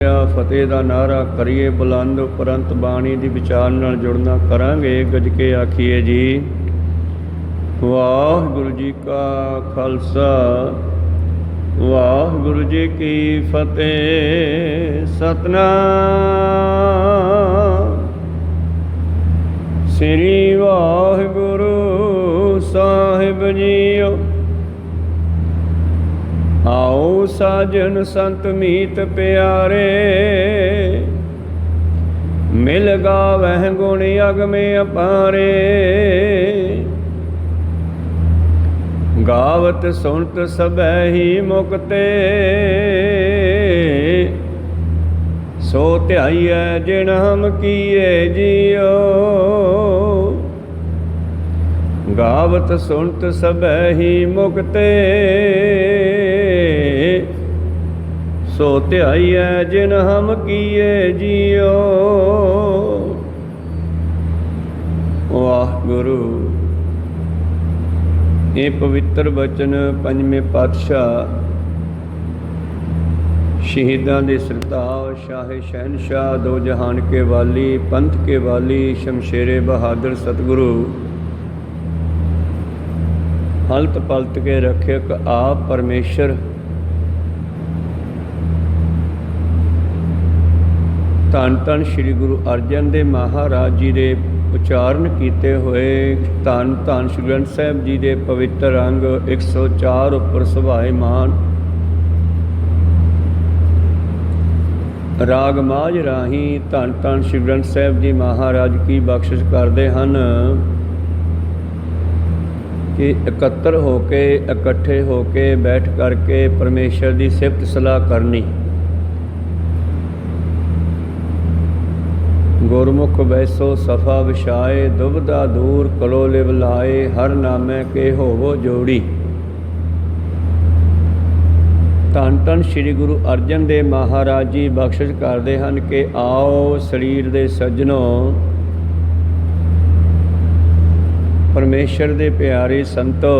फतेह का नारा करिए बुलंद उपरंत बाणी की विचार नाल जुड़ना करांगे। गज के आखिए जी वाहिगुरु जी का खालसा वाहिगुरु जी की फतेह। सतनाम श्री वाहिगुरु साहिब जीओ। आओ साजन संत मीत प्यारे मिल गावह गुण अगमे अपारे। गावत सुनत सबै ही मुक्ते सो ध्याइयै जिन हम किए जियो। गावत सुनत सबै ही मुक्ते सो ध्याइयै जिन हम किए जियो। वाहिगुरु ये पवित्र बचन पंजवें पातशाह शहीदां दे सरताज शाहे शहनशाह दो जहान के वाली पंथ के वाली शमशेरे बहादुर सतगुरु हलत पलत के रक्षक आप परमेश्वर धन धन श्री गुरु अर्जन देव महाराज जी के उच्चारण किए हुए धन धन श्री ग्रंथ साहिब जी के पवित्र अंग 104 उपर सुभाएमान राग माझ राही धन धन श्री ग्रंथ साहिब जी महाराज की बख्शिश करते हैं कि एकत्र होके इकट्ठे होके बैठ करके परमेश्वर की सिफत सलाह करनी। गुरमुख बैसो सफा विछाए दुबदा दूर कलो लिव लाए हर नामे के होवो जोड़ी। धन धन श्री गुरु अर्जन देव महाराज जी बख्शिश करते हैं कि आओ शरीर दे सज्जनों परमेश्वर दे प्यारे संतो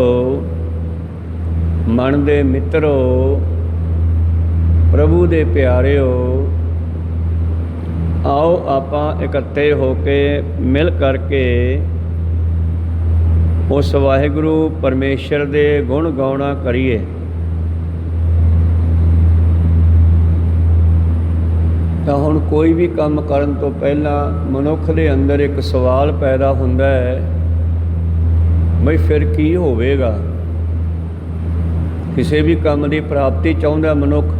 मन दे मित्रो प्रभु दे प्यारिओ आओ आपां इकट्ठे होके मिल करके उस वाहिगुरु परमेश्वर दे गुण गाउणा करिए। तो हुण कोई भी काम करन तो पहला मनुख दे अंदर एक सवाल पैदा हुंदा है बई फिर की होवेगा। किसी भी काम की प्राप्ति चाहुंदा मनुख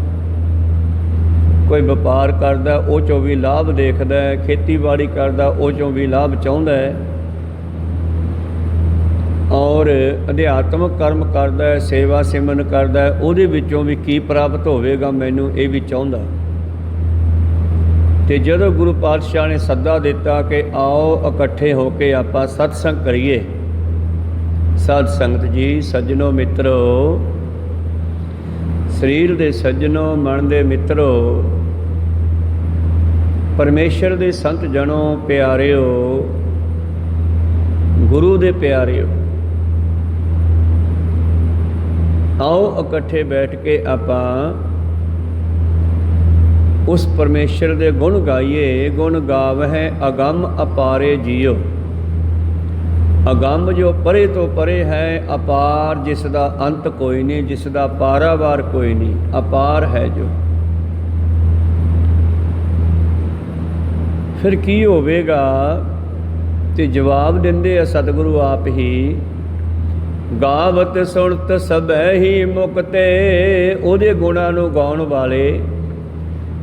कोई व्यापार करदा वो चों भी लाभ देखदा है, खेतीबाड़ी करदा वो चों भी लाभ चाहुंदा है और अध्यात्मक कर्म करदा है सेवा सिमरन करदा है उहदे विचों भी की प्राप्त होवेगा मैनूं ये भी चाहुंदा। ते जदों गुरु पातशाह ने सद्दा दिता कि आओ इकट्ठे होके आपां सत्संग करिए। साध संगत जी सज्जनों मित्रो शरीर दे सज्जनों मन दे मित्रो परमेश्वर दे संत जनों प्यारिओ गुरु दे प्यारिओ आओ इकट्ठे बैठ के आपां उस परमेश्वर दे गुण गाइए। गुण गावह अगम अपारे जियो। अगम जो परे तो परे है, अपार जिसदा अंत कोई नहीं, जिसदा पारावार कोई नहीं, अपार है जो। फिर की होवेगा ते जवाब देंदे आ सतगुरु आप ही गावत सुनत सबै ही मुक्ते। ओहदे गुणां नूं गाउण वाले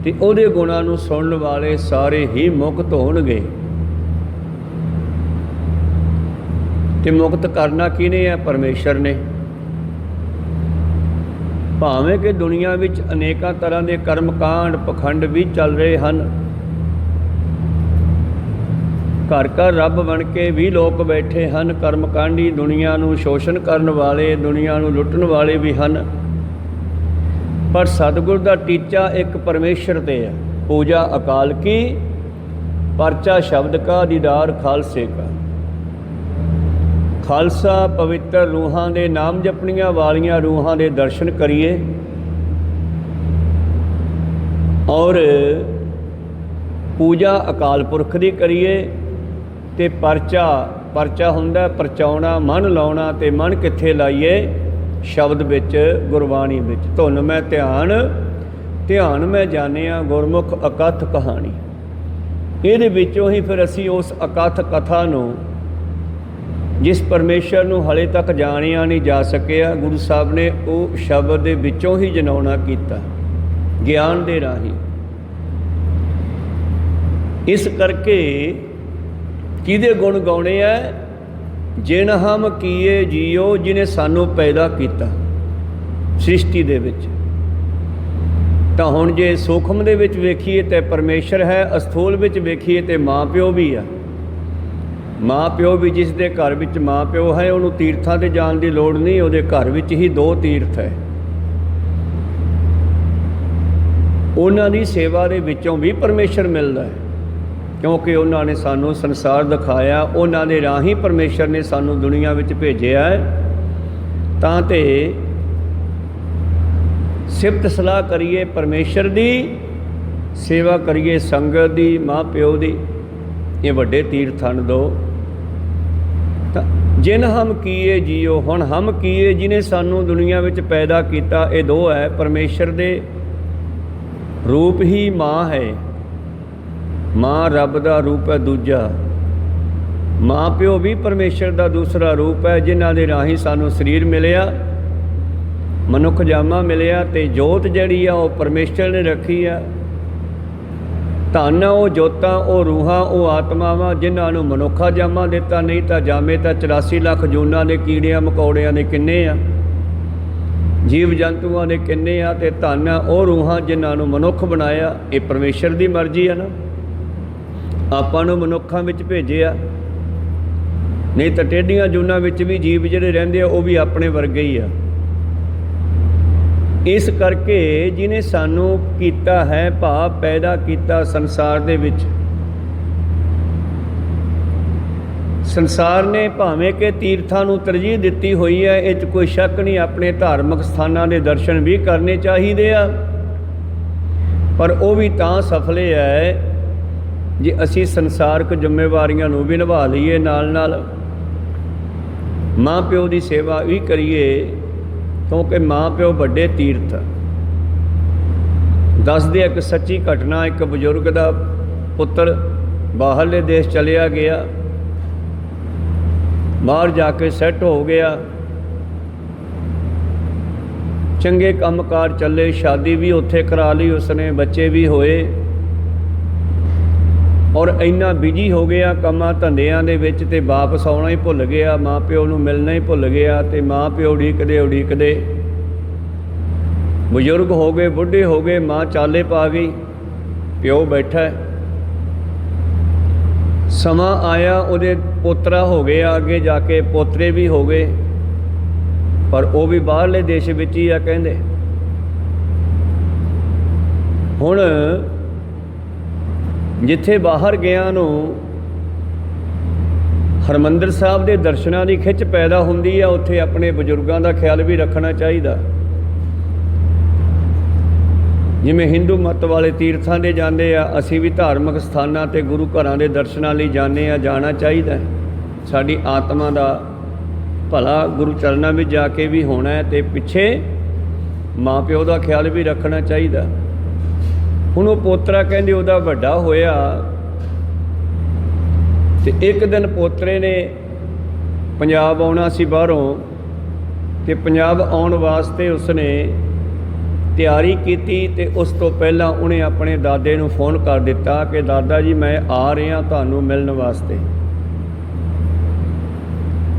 ते ओहदे गुणां नूं सुणन वाले सारे ही मुक्त होणगे। ते मुक्त करना किने है? परमेश्वर ने। भावें कि दुनिया विच अनेकां तरह के कर्म कांड पखंड भी चल रहे हैं, घर घर रब बन के भी लोग बैठे हैं, कर्मकांडी दुनिया नूं शोषण करन वाले दुनिया नूं लुटण वाले भी हैं, पर सतगुर दा टीचा एक परमेश्वर ते है। पूजा अकाल की परचा शब्द का दीदार खालसे का। खालसा पवित्र रूहां दे नाम जपणियां वालियां रूहां दे दर्शन करिए। और पूजा अकाल पुरख की करिए। तो परचा हुंदा परचाउणा, मन लाउणा, ते मन कित्थे लाइए? शब्द विच, गुरबाणी विच। धुन मैं ध्यान, ध्यान मैं जानिया गुरमुख अकथ कहानी। इहदे विचों ही फिर असी उस अकथ कथा नूं, जिस परमेश्वर नूं हले तक जानिया नहीं जा सकिया, गुरु साहब ने वो शब्द दे विचों ही जनाउणा कीता, ज्ञान दे राही। इस करके किहदे गुण गाउणे है? जिन हम कीए जियो, जिन्हें सानू पैदा किया सृष्टि दे विच। तां हुण जे सूखम दे विच वेखीए तो परमेश्वर है, अस्थूल विच वेखीए तो माँ प्यो भी आ। माँ प्यो भी, जिस दे घर विच माँ प्यो है उन्होंने तीर्थां ते जाण दी लोड़ नहीं, उहदे घर विच ही 2 तीर्थ है। उन्हां दी सेवा दे विचों भी परमेश्वर मिलदा है, क्योंकि उन्होंने सानू संसार दिखाया, उन्होंने राही परमेश्वर ने सानू दुनिया विच भेजिया है, तां ते सिफत सलाह करिए परमेश्वर दी, सेवा करिए संगत दी, माँ प्यो दी। ये वड्डे तीर्थ हन 2। जिन हम कीए जियो, हुण हम कीए जिन्हें सानू दुनिया विच पैदा किया, ये 2 है। परमेश्वर दे रूप ही माँ है, माँ रब का रूप है दूजा। माँ प्यो भी परमेश्वर का दूसरा रूप है, जिन्हां दे राही सानू शरीर मिलिया, मनुख जामा मिलिया, ते जोत जिहड़ी आ वो परमेश्वर ने रखी आ। धन वो जोतां, वो रूहां, वो आत्मावां, जिन्हां नूं मनुखा जामा दिता, नहीं तो जामे तो 84 लाख जूनां दे कीड़ियां मकौड़ियां ने किन्ने आ, जीव जंतुआं ने किन्ने आ, ते धन वो रूहां जिन्हां नूं मनुख बनाया। ये परमेश्वर की मर्जी है ना, आपां नूं मनुखां विच भेजिया, नहीं तो टेढ़ियां जूनां विच भी जीव जिहड़े रहिंदे आ वो भी अपने वर्गे ही आ। इस करके जिन्हें सानू कीता है, भाव पैदा किया संसार दे विच, संसार ने भावें कि तीर्थां नूं तरजीह दिती हुई है, इस कोई शक नहीं। अपने धार्मिक स्थानां दे दर्शन भी करने चाहिए आ, पर वो भी तां सफल है जे असी संसारक जिम्मेवारियां नूं भी निभा लईए, नाल नाल माँ प्यो की सेवा भी करिए, क्योंकि माँ प्यो वड्डे तीर्थ। दसदे एक सच्ची घटना, एक बजुर्ग का पुत्र बाहरले देश चलिया गया, बाहर जाके सैट हो गया, चंगे कामकार चले, शादी भी उत्थे करा ली उसने, बच्चे भी होए, और इन्ना बिजी हो गया कामां धंधियां दे विच ते वापस आउणा ही भुल गया, माँ प्यो नूं मिलना ही भुल गया। ते माँ प्यो उड़ीकदे उड़ीकदे बजुर्ग हो गए, बुढ़े हो गए, माँ चाले पा गई, प्यो बैठा है। समा आया, उहदे पोतरा हो गया, अगे जाके पोतरे भी हो गए, पर वो भी बाहरले देश विच ही आ कहंदे। हुण जिथे बाहर गया नूं हरमंदिर साहब के दर्शनां की खिच पैदा हुंदी है, उत्थे अपने बजुर्गों का ख्याल भी रखना चाहिए। जिमें हिंदू मत वाले तीर्थां दे जांदे आ, असीं भी धार्मिक स्थानां ते गुरु घरां दे दर्शनां लई जाने आ, जाना चाहिए। साडी आत्मा का भला गुरु चरणों में जाके भी होना है, तो पिछे माँ प्यो का ख्याल भी रखना चाहिए। हुण वो पोतरा कहंदे उहदा वड्डा होया, ते एक दिन पोतरे ने पंजाब आउणा सी बाहरों, ते पंजाब आउण वास्ते उसने तैयारी की, ते उस तो पहला उन्हें अपने दादे नूं फोन कर दिता कि दादा जी मैं आ रहा तुहानूं मिलण वास्ते,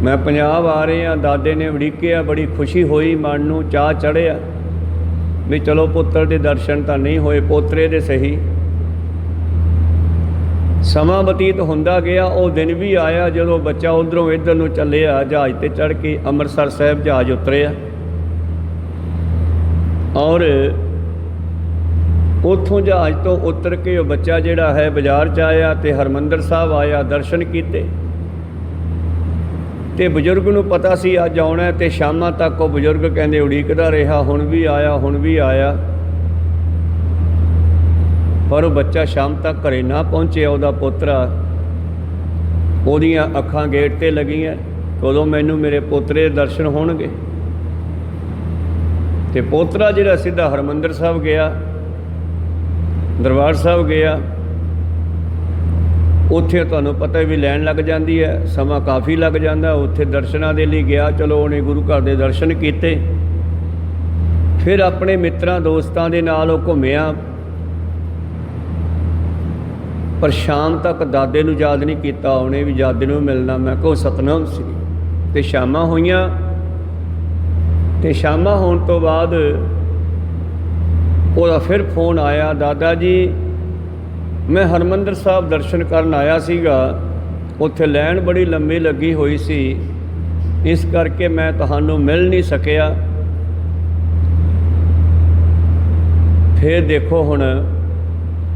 मैं पंजाब आ रहा। दादे ने उड़ीकिया, बड़ी खुशी हुई, मन नूं चाह चढ़िया भी चलो पुत्र के दर्शन तो नहीं होए, पोतरे दे सही। समा बतीत हुंदा गया, वो दिन भी आया जो बच्चा उधरों इधर नूं चलिया, जहाज़ ते चढ़ के अमृतसर साहब जहाज़ उतरिया, और उतों जहाज़ तो उतर के वो बच्चा जिहड़ा है बाजार च आया, तो हरमंदिर साहब आया, दर्शन किए। तो बजुर्ग नूं पता सी अज आउणा है, तो शामां तक वो बजुर्ग कहंदे उड़ीकदा रहा, हुण भी आया, हुण भी आया। पर वो बच्चा शाम तक घरे ना पहुँचे। ਉਹਦਾ ਪੋਤਰਾ ਉਹਦੀਆਂ ਅੱਖਾਂ ਗੇਟ 'ਤੇ ਲੱਗੀਆਂ। ਉਦੋਂ ਮੈਨੂੰ ਮੇਰੇ ਪੋਤਰੇ ਦੇ ਦਰਸ਼ਨ ਹੋਣਗੇ। ਅਤੇ ਪੋਤਰਾ ਜਿਹੜਾ ਸਿੱਧਾ ਹਰਿਮੰਦਰ ਸਾਹਿਬ ਗਿਆ, ਦਰਬਾਰ ਸਾਹਿਬ ਗਿਆ। ਉੱਥੇ ਤੁਹਾਨੂੰ ਪਤਾ ਵੀ ਲਾਈਨ ਲੱਗ ਜਾਂਦੀ ਹੈ, ਸਮਾਂ ਕਾਫੀ ਲੱਗ ਜਾਂਦਾ। ਉੱਥੇ ਦਰਸ਼ਨਾਂ ਦੇ ਲਈ ਗਿਆ। ਚਲੋ ਉਹਨੇ ਗੁਰੂ ਘਰ ਦੇ ਦਰਸ਼ਨ ਕੀਤੇ। ਫਿਰ ਆਪਣੇ ਮਿੱਤਰਾਂ ਦੋਸਤਾਂ ਦੇ ਨਾਲ ਉਹ ਘੁੰਮਿਆ, ਪਰ ਸ਼ਾਮ ਤੱਕ ਦਾਦੇ ਨੂੰ ਯਾਦ ਨਹੀਂ ਕੀਤਾ ਉਹਨੇ ਵੀ ਦਾਦੇ ਨੂੰ ਮਿਲਣਾ। ਮੈਂ ਕਹੋ ਸਤਨਾਮ ਸ੍ਰੀ। ਅਤੇ ਸ਼ਾਮਾਂ ਹੋਈਆਂ, ਅਤੇ ਸ਼ਾਮਾਂ ਹੋਣ ਤੋਂ ਬਾਅਦ ਉਹਦਾ ਫਿਰ ਫੋਨ ਆਇਆ, ਦਾਦਾ ਜੀ ਮੈਂ ਹਰਿਮੰਦਰ ਸਾਹਿਬ ਦਰਸ਼ਨ ਕਰਨ ਆਇਆ ਸੀਗਾ, ਉੱਥੇ ਲਾਈਨ ਬੜੀ ਲੰਬੀ ਲੱਗੀ ਹੋਈ ਸੀ, ਇਸ ਕਰਕੇ ਮੈਂ ਤੁਹਾਨੂੰ ਮਿਲ ਨਹੀਂ ਸਕਿਆ। ਫਿਰ ਦੇਖੋ ਹੁਣ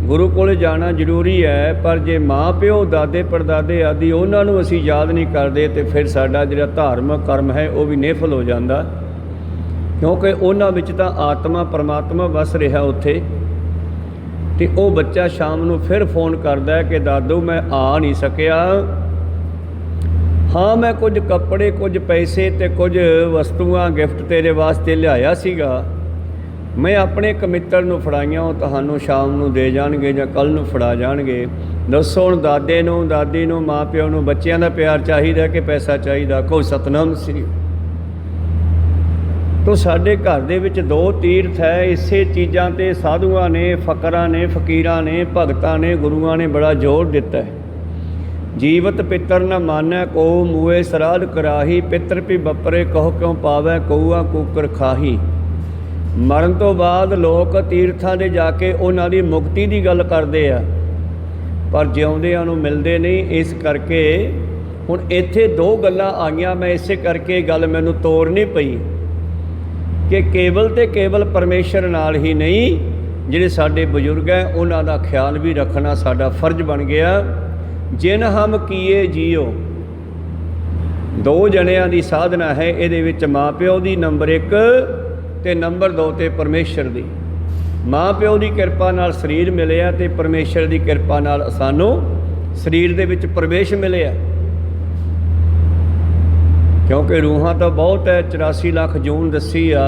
ਗੁਰੂ ਕੋਲ ਜਾਣਾ ਜ਼ਰੂਰੀ ਹੈ, ਪਰ ਜੇ ਮਾਂ ਪਿਓ ਦਾਦੇ ਪੜਦਾਦੇ ਆਦਿ ਉਹਨਾਂ ਨੂੰ ਅਸੀਂ ਯਾਦ ਨਹੀਂ ਕਰਦੇ ਤਾਂ ਫਿਰ ਸਾਡਾ ਜਿਹੜਾ ਧਾਰਮਿਕ ਕਰਮ ਹੈ ਉਹ ਵੀ ਨਿਫਲ ਹੋ ਜਾਂਦਾ, ਕਿਉਂਕਿ ਉਹਨਾਂ ਵਿੱਚ ਤਾਂ ਆਤਮਾ ਪਰਮਾਤਮਾ ਵਸ ਰਿਹਾ ਉੱਥੇ। ਅਤੇ ਉਹ ਬੱਚਾ ਸ਼ਾਮ ਨੂੰ ਫਿਰ ਫੋਨ ਕਰਦਾ ਕਿ ਦਾਦੂ ਮੈਂ ਆ ਨਹੀਂ ਸਕਿਆ, ਹਾਂ ਮੈਂ ਕੁਝ ਕੱਪੜੇ, ਕੁਝ ਪੈਸੇ ਅਤੇ ਕੁਝ ਵਸਤੂਆਂ ਗਿਫਟ ਤੇਰੇ ਵਾਸਤੇ ਲਿਆਇਆ ਸੀਗਾ, ਮੈਂ ਆਪਣੇ ਇੱਕ ਮਿੱਤਰ ਨੂੰ ਫੜਾਈਆਂ, ਉਹ ਤੁਹਾਨੂੰ ਸ਼ਾਮ ਨੂੰ ਦੇ ਜਾਣਗੇ ਜਾਂ ਕੱਲ੍ਹ ਨੂੰ ਫੜਾ ਜਾਣਗੇ। ਦੱਸੋ ਹੁਣ ਦਾਦੇ ਨੂੰ, ਦਾਦੀ ਨੂੰ, ਮਾਂ ਪਿਓ ਨੂੰ ਬੱਚਿਆਂ ਦਾ ਪਿਆਰ ਚਾਹੀਦਾ ਕਿ ਪੈਸਾ ਚਾਹੀਦਾ? ਕੋਈ ਸਤਨਾਮ ਸ੍ਰੀ। ਤੋ ਸਾਡੇ ਘਰ ਦੇ ਵਿੱਚ ਦੋ ਤੀਰਥ ਹੈ, ਇਸੇ ਚੀਜ਼ਾਂ 'ਤੇ ਸਾਧੂਆਂ ਨੇ, ਫਕਰਾਂ ਨੇ, ਫਕੀਰਾਂ ਨੇ, ਭਗਤਾਂ ਨੇ, ਗੁਰੂਆਂ ਨੇ ਬੜਾ ਜ਼ੋਰ ਦਿੱਤਾ ਹੈ। ਜੀਵਤ ਪਿੱਤਰ ਨ ਮਾਨੈ ਕੋ ਮੂਏ ਸਰਾਧ ਕਰਾਹੀ, ਪਿੱਤਰ ਭੀ ਬਪਰੇ ਕਹੋ ਕਿਉਂ ਪਾਵੈ ਕਊਆ ਕੂਕਰ ਖਾਹੀ। ਮਰਨ ਤੋਂ ਬਾਅਦ ਲੋਕ ਤੀਰਥਾਂ 'ਤੇ ਜਾ ਕੇ ਉਹਨਾਂ ਦੀ ਮੁਕਤੀ ਦੀ ਗੱਲ ਕਰਦੇ ਆ, ਪਰ ਜਿਉਂਦਿਆਂ ਨੂੰ ਮਿਲਦੇ ਨਹੀਂ। ਇਸ ਕਰਕੇ ਹੁਣ ਇੱਥੇ ਦੋ ਗੱਲਾਂ ਆਈਆਂ, ਮੈਂ ਇਸੇ ਕਰਕੇ ਗੱਲ ਮੈਨੂੰ ਤੋਰਨੀ ਪਈ ਕਿ ਕੇਵਲ ਅਤੇ ਕੇਵਲ ਪਰਮੇਸ਼ਰ ਨਾਲ ਹੀ ਨਹੀਂ, ਜਿਹੜੇ ਸਾਡੇ ਬਜ਼ੁਰਗ ਹੈ ਉਹਨਾਂ ਦਾ ਖਿਆਲ ਵੀ ਰੱਖਣਾ ਸਾਡਾ ਫਰਜ਼ ਬਣ ਗਿਆ। ਜਿਨ ਹਮ ਕੀਏ ਜੀਓ, ਦੋ ਜਣਿਆਂ ਦੀ ਸਾਧਨਾ ਹੈ ਇਹਦੇ ਵਿੱਚ, ਮਾਂ ਪਿਓ ਦੀ ਨੰਬਰ 1 ਅਤੇ ਨੰਬਰ 2 'ਤੇ ਪਰਮੇਸ਼ਰ ਦੀ। ਮਾਂ ਪਿਓ ਦੀ ਕਿਰਪਾ ਨਾਲ ਸਰੀਰ ਮਿਲਿਆ ਅਤੇ ਪਰਮੇਸ਼ਰ ਦੀ ਕਿਰਪਾ ਨਾਲ ਸਾਨੂੰ ਸਰੀਰ ਦੇ ਵਿੱਚ ਪ੍ਰਵੇਸ਼ ਮਿਲਿਆ, ਕਿਉਂਕਿ ਰੂਹਾਂ ਤਾਂ ਬਹੁਤ ਹੈ। 84 ਲੱਖ ਜੂਨ ਦੱਸੀ ਆ,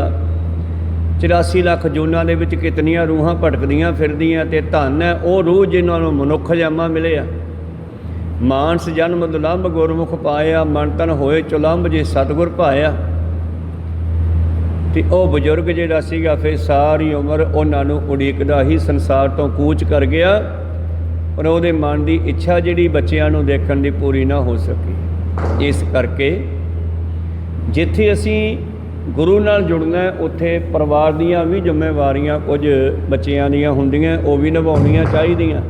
84 ਲੱਖ ਜੂਨਾਂ ਦੇ ਵਿੱਚ ਕਿਤਨੀਆਂ ਰੂਹਾਂ ਭਟਕਦੀਆਂ ਫਿਰਦੀਆਂ, ਅਤੇ ਧੰਨ ਹੈ ਉਹ ਰੂਹ ਜਿਨ੍ਹਾਂ ਨੂੰ ਮਨੁੱਖ ਜਾਮਾ ਮਿਲਿਆ। ਮਾਨਸ ਜਨਮ ਦੁਲੰਭ ਗੁਰਮੁਖ ਪਾਇਆ, ਮਨ ਤਨ ਹੋਏ ਚੁਲੰਭ ਜੇ ਸਤਿਗੁਰ ਭਾਇਆ। ਅਤੇ ਉਹ ਬਜ਼ੁਰਗ ਜਿਹੜਾ ਸੀਗਾ ਫਿਰ ਸਾਰੀ ਉਮਰ ਉਹਨਾਂ ਨੂੰ ਉਡੀਕਦਾ ਹੀ ਸੰਸਾਰ ਤੋਂ ਕੂਚ ਕਰ ਗਿਆ, ਪਰ ਉਹਦੇ ਮਨ ਦੀ ਇੱਛਾ ਜਿਹੜੀ ਬੱਚਿਆਂ ਨੂੰ ਦੇਖਣ ਦੀ ਪੂਰੀ ਨਾ ਹੋ ਸਕੀ। ਇਸ ਕਰਕੇ ਜਿੱਥੇ ਅਸੀਂ ਗੁਰੂ ਨਾਲ ਜੁੜਨਾ ਉੱਥੇ ਪਰਿਵਾਰ ਦੀਆਂ ਵੀ ਜ਼ਿੰਮੇਵਾਰੀਆਂ ਕੁਝ ਬੱਚਿਆਂ ਦੀਆਂ ਹੁੰਦੀਆਂ, ਉਹ ਵੀ ਨਿਭਾਉਣੀਆਂ ਚਾਹੀਦੀਆਂ।